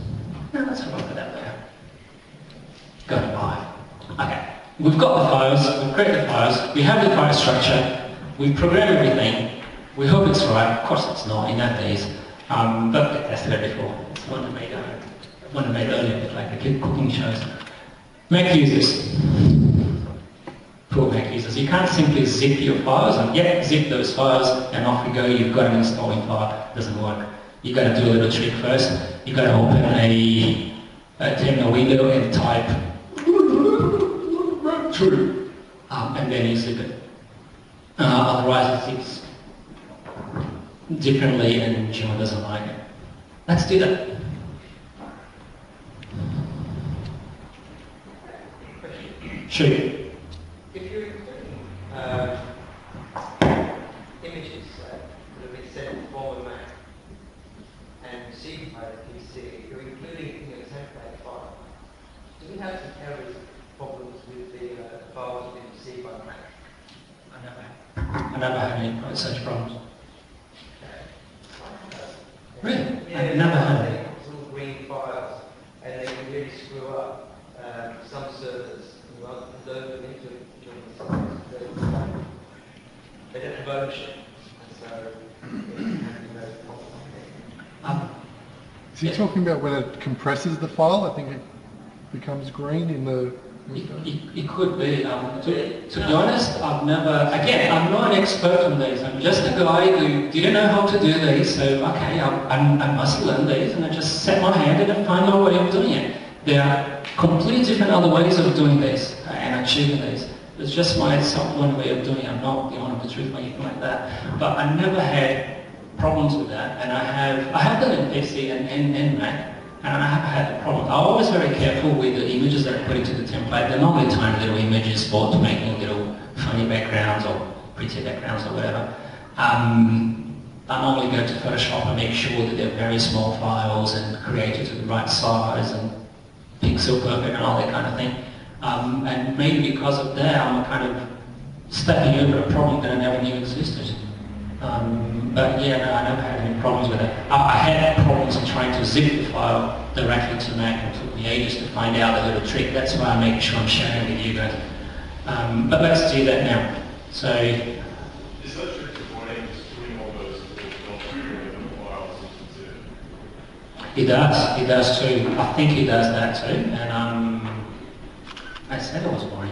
Now let's have a look at that there. Go to live. Okay, we've got the files, we've created the files, we have the file structure, we program everything, we hope it's right. Of course it's not in that days, but we tested it before. It's one I made earlier, like the cooking shows. Mac users. Poor Mac users. You can't simply zip your files and zip those files and off you go, you've got an installing file. It doesn't work. You've got to do a little trick first. You've got to open a terminal window and type true, and then you zip it. Otherwise it zips differently and Joomla doesn't like it. Let's do that. Sure. If you're including images that have been set in form Mac and received by the PC, you're including in your template file. Do we have some errors, problems with the files being received by the Mac? I never had any such problems. Really? Yeah, I've never had it. Little green files, and they can really screw up some servers. Well, load them into they don't have ownership, and so it can be very complicated. Is he talking about when it compresses the file? I think it becomes green in the It could be. To be honest, I've never, again, I'm not an expert on these. I'm just a guy who didn't know how to do these, so okay, I must learn these, and I just set my hand in and find my way of doing it. There are completely different other ways of doing this and achieving these. It's just my one way of doing it. I'm not the honor of the truth or anything like that. But I never had problems with that, and I have done it in PC and Mac. And I have had a problem. I'm always very careful with the images that I put into the template. They're normally tiny little images for making little funny backgrounds or pretty backgrounds or whatever. I normally go to Photoshop and make sure that they're very small files and created to the right size and pixel perfect and all that kind of thing. And maybe because of that, I'm kind of stepping over a problem that I never knew existed. But yeah, no, I never had any problems with it. I had problems in trying to zip the file directly to Mac, and it took me ages to find out the little trick. That's why I make sure I'm sharing it with you guys. But let's do that now. So, is that trick avoiding just doing all those files into zip? He does too. I think he does that too. And I said it was boring.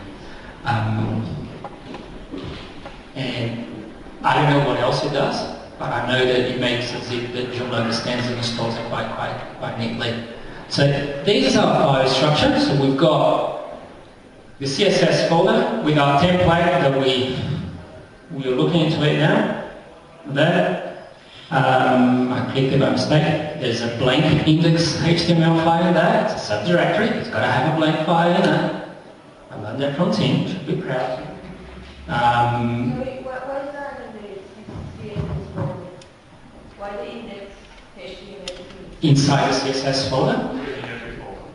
And I don't know what else it does, but I know that it makes a zip that Joomla understands and installs it quite neatly. So these are our file structure. So we've got the CSS folder with our template that we're looking into it now. There. I clicked it by mistake. There's a blank index.html file in there. It's a subdirectory. It's got to have a blank file in it. I learned that from Tim. Should be proud. Why the index.php? Inside the CSS folder.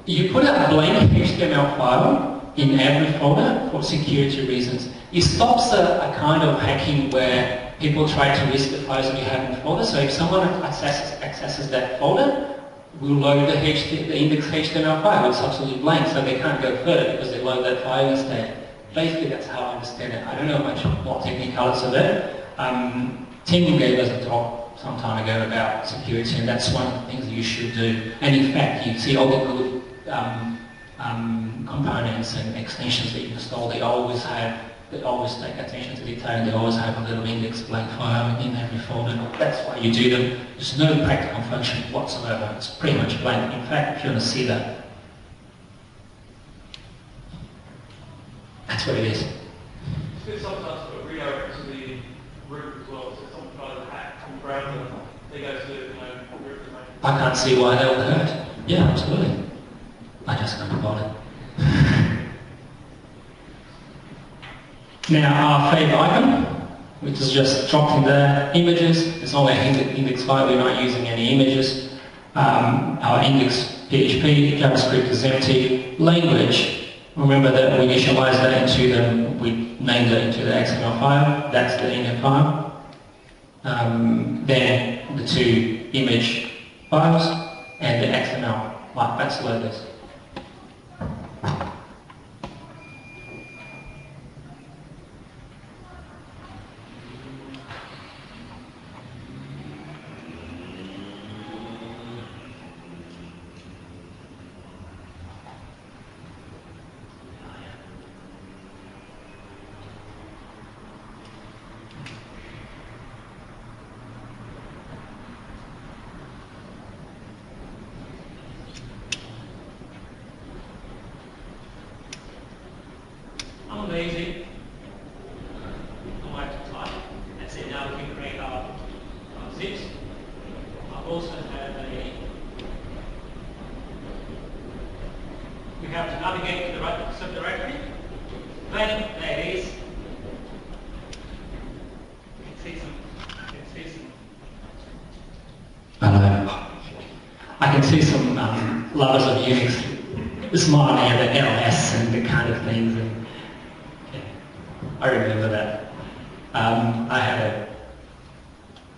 You put a blank HTML file in every folder for security reasons. It stops a kind of hacking where people try to risk the files that you have in the folder. So if someone accesses that folder, we'll load the index.html file. It's absolutely blank, so they can't go further because they load that file instead. Basically, that's how I understand it. I don't know much more technicalities of it. Tim gave us a talk some time ago about security, and that's one of the things that you should do. And in fact, you see all the good components and extensions that you install, they always take attention to detail, and they always have a little index blank file in every folder. That's why you do them. There's no practical function whatsoever. It's pretty much blank. In fact, if you want to see that, that's what it is. It's good sometimes to redirect to the root as well. So someone tries to hack from browser, they go to root domain. I can't see why that would hurt. Yeah, absolutely. I just can't bother. Now our fave icon, which is just dropped in there, images. It's only an index file. We're not using any images. Our index.php, JavaScript is empty. Language. Remember that we initialized that we named it into the XML file. That's the init file. Then the two image files and the XML. Right, let's load this. I'm lazy. I like to type. That's it. Now we can create our zips. I also have we have to navigate to the right subdirectory. Then there it is. You can see some. I can see some lovers of Unix smiling at the LS and the kind of things. And, yeah, I remember that.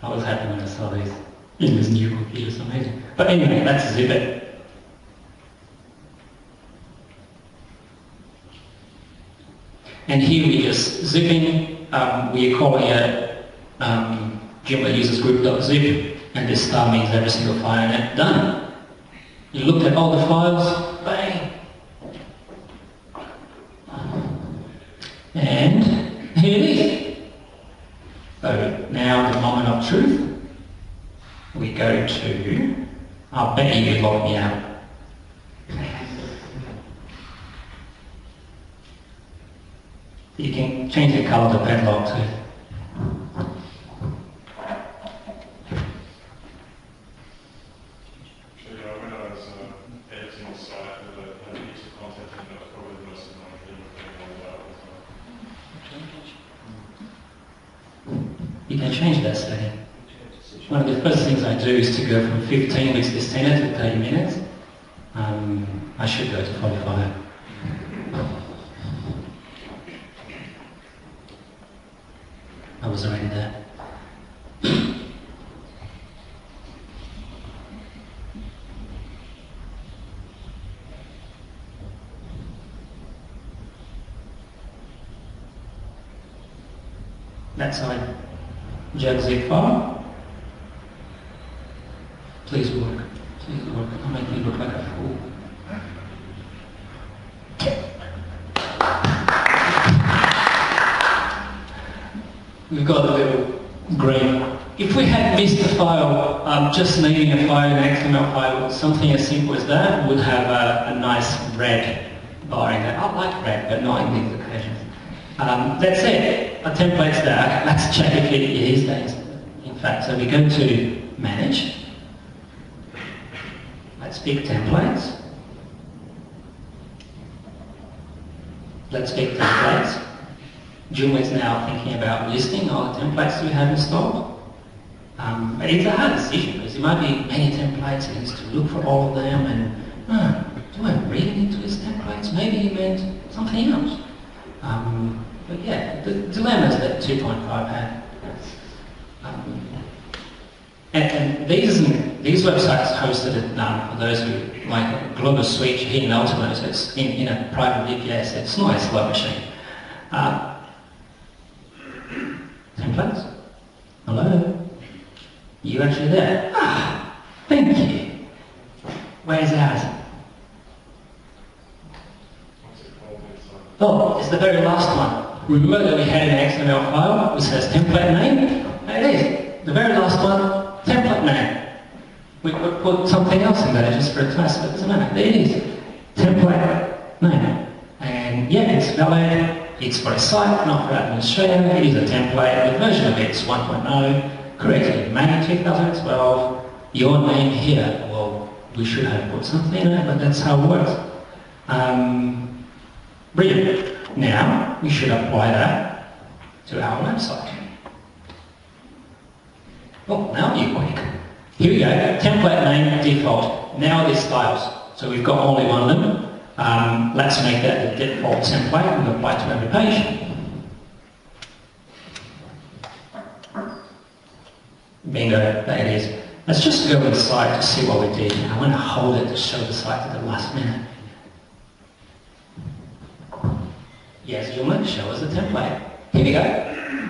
I was happy when I saw these in this new computer. It's amazing. But anyway, let's zip it. And here we just zipping. We're calling it Joomla User Group.zip, and this star means every single file in it. Done. You looked at all the files, bang. And here it is. So now the moment of truth, we go to, I bet you logged me out. You can change the colour of the padlock too. When I was editing the site with a piece of content, and that was probably the most annoying thing as well. You can change that setting. One of the first things I do is to go from 15 with this tenor to 30 minutes. I should go to 45. I was already there. That's our JUG zip file. Please work. Please work. I'll make you look like a fool. We've got a little green. If we had missed the file, just needing a file, an XML file, something as simple as that would have a nice red bar in there. I like red, but not in these occasions. That's it. Our template's there. Let's check if it is there. In fact, so we go to Manage. Let's pick Templates. Let's pick Templates. Joomla is now thinking about listing all the templates we have installed. It's a hard decision because there might be many templates, it needs to look for all of them and do I really need to list templates? Maybe you meant something else. But yeah, the dilemmas that 2.5 had. And these websites hosted it, for those who like Global Switch here in Ultimate, it's in a private VPS, it's not a slow machine. Templates? Hello? You actually there? Ah, thank you. Where's ours? Oh, it's the very last one. Remember that we had an XML file which says template name? There it is. The very last one, template name. We could put something else in there just for a test, but it doesn't matter. There it is. Template name. And yeah, it's valid. It's for a site, not for administrator. It is a template. The version of it is 1.0, created in May 2012. Your name here, well, we should have put something in it, but that's how it works. Brilliant. Now, we should apply that to our website. Oh, now you're quick. Here we go. Template name, default. Now these styles. So we've got only one of them. Let's make that the default template and apply to every page. Bingo, there it is. Let's just go inside to see what we did. I want to hold it to show the site at the last minute. Yes, Joomla, show us the template. Here we go.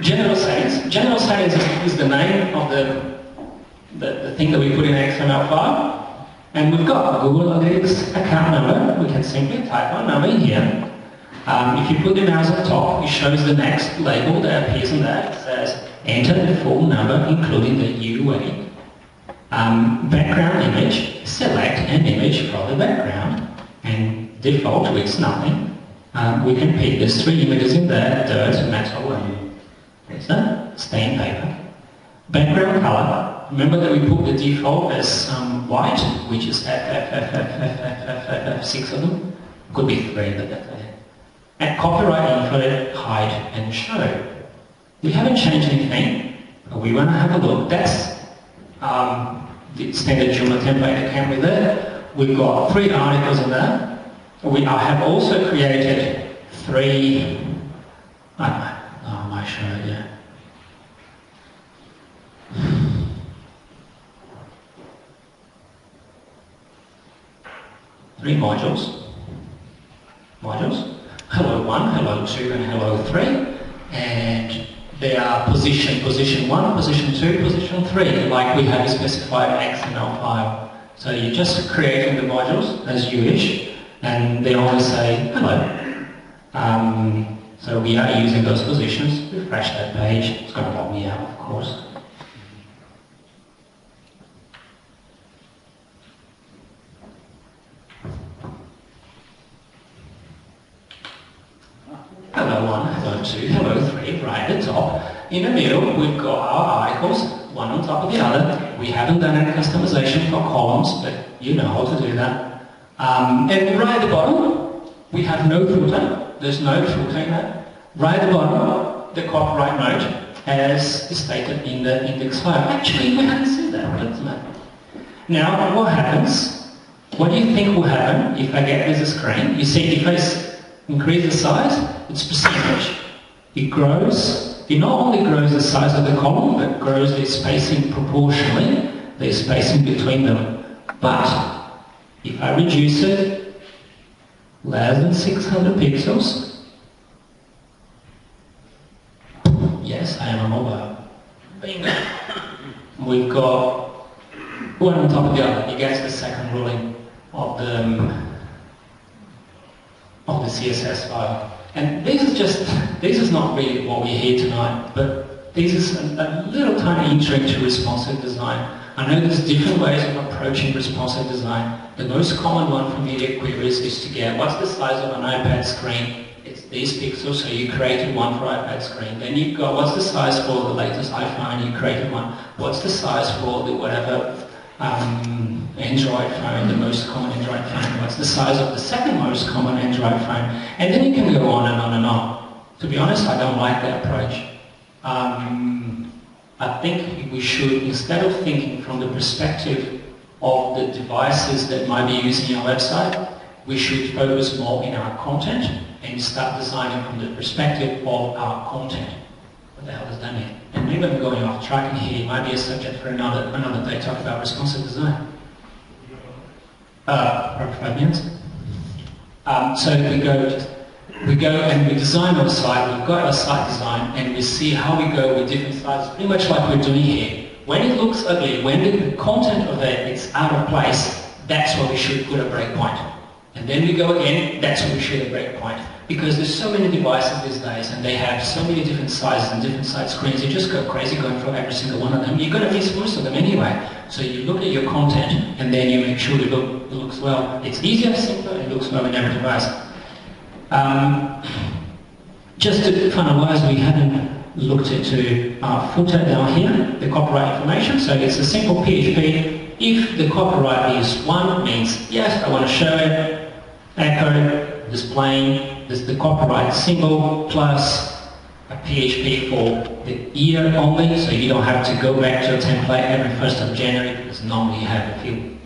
General settings. General settings is the name of the thing that we put in an XML file. And we've got a Google Analytics account number. We can simply type our number in here. If you put the mouse at the top, it shows the next label that appears in there. It says, enter the full number, including the UUA. Background image, select an image from the background. And default with nothing. We can pick, there's 3 images in there, dirt, metal, and what's that? Stained paper. Background color. Remember that we put the default as white, which is 6 of them. Could be 3, but that's it. And copyright info, hide and show. We haven't changed anything. We want to have a look. That's the standard Joomla template that came with it. We've got 3 articles in there. I have also created 3. I might show it, yeah. Three modules. Hello 1, hello 2, and hello 3. And they are position 1, position 2, position 3, like we have a specified XML file. So you're just creating the modules as you wish, and they always say hello. So we are using those positions. Refresh that page. It's going to log me out, of course. Hello 1, hello 2, hello 3, right at the top. In the middle, we've got our articles, one on top of the other. We haven't done any customization for columns, but you know how to do that. And right at the bottom, we have no footer. There's no footer in that. Right at the bottom, the copyright note, as stated in the index file. Actually, we haven't seen that, but no. Now, what happens? What do you think will happen if I get this screen? You see, if I increase the size, it's percentage. It grows. It not only grows the size of the column, but grows the spacing proportionally, the spacing between them. But if I reduce it less than 600 pixels, yes, I am a mobile. Bingo. We've got one on top of the other. It gets the second ruling of the CSS file. And this is not really what we're here tonight, but this is a little tiny intro into responsive design. I know there's different ways of approaching responsive design. The most common one for media queries is to get what's the size of an iPad screen. It's these pixels, so you created one for iPad screen. Then you've got what's the size for the latest iPhone, you created one. What's the size for the whatever Android phone, the most common Android phone, what's the size of the second most common Android phone, and then you can go on and on and on. To be honest, I don't like that approach. I think we should, instead of thinking from the perspective of the devices that might be using our website, we should focus more in our content and start designing from the perspective of our content. What the hell does that mean? And maybe I'm going off track here. It might be a subject for another day, talk about responsive design. For 5 minutes. So we go and we design our site. We've got our site design, and we see how we go with different sizes, pretty much like we're doing here. When it looks ugly, when the content of it is out of place, that's where we should put a breakpoint. And then we go again, that's where we should put a breakpoint. Because there's so many devices these days, and they have so many different sizes and different size screens, you just go crazy going through every single one of them. You're going to miss most of them anyway. So you look at your content, and then you make sure it looks well. It's easier, simpler, it looks well in every device. Just to finalize, we haven't looked into our footer down here, the copyright information. So it's a simple PHP. If the copyright is 1, means yes, I want to show it, echo, displaying. There's the copyright symbol plus a PHP for the year only, so you don't have to go back to a template every 1st of January, because normally you have a few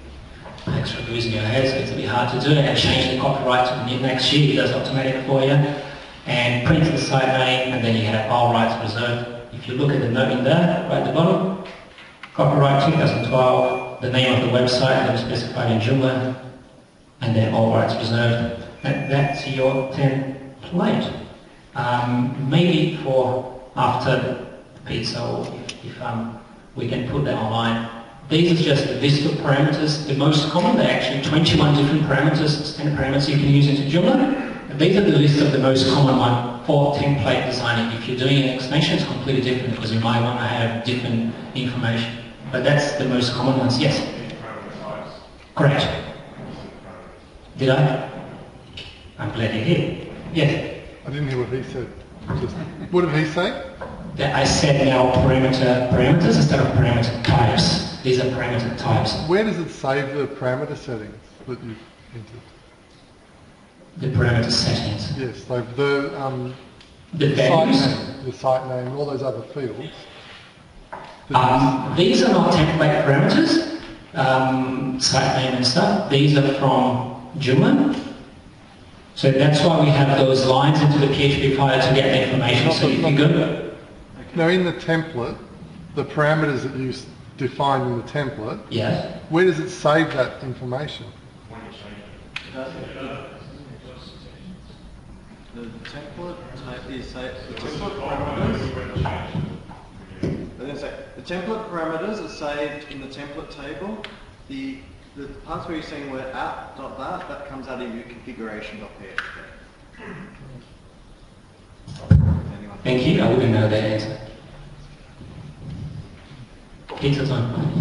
extra views in your head, so it's a bit hard to do it, and change the copyright to the next year. It does automatically for you. And print the site name, and then you have all rights reserved. If you look at the note in there, right at the bottom, copyright 2012, the name of the website that is specified in Joomla, and then all rights reserved. And that's your template. Maybe for after the pizza, or if we can put that online. These are just a list of parameters. The most common, there are actually 21 different parameters, standard parameters you can use into Joomla. And these are the list of the most common one for template designing. If you're doing an extension, it's completely different, because you might want to have different information. But that's the most common ones. Yes? Correct. Did I? I'm glad you're here. Yes? I didn't hear what he said. What did he say? That I said now parameters instead of parameter types. These are parameter types. Where does it save the parameter settings that you've entered? The parameter settings. Yes, so the site name, all those other fields. These are not template parameters, site name and stuff. These are from Joomla. So that's why we have those lines into the PHP file to get the information. So if you go... Now in the template, the parameters that you defined in the template, yes. Where does it save that information? The template is the template parameters. The template parameters are saved in the template table. The parts where you're saying we're at .that comes out of your configuration.php. Thank you. I wouldn't know that answer. Pizza time.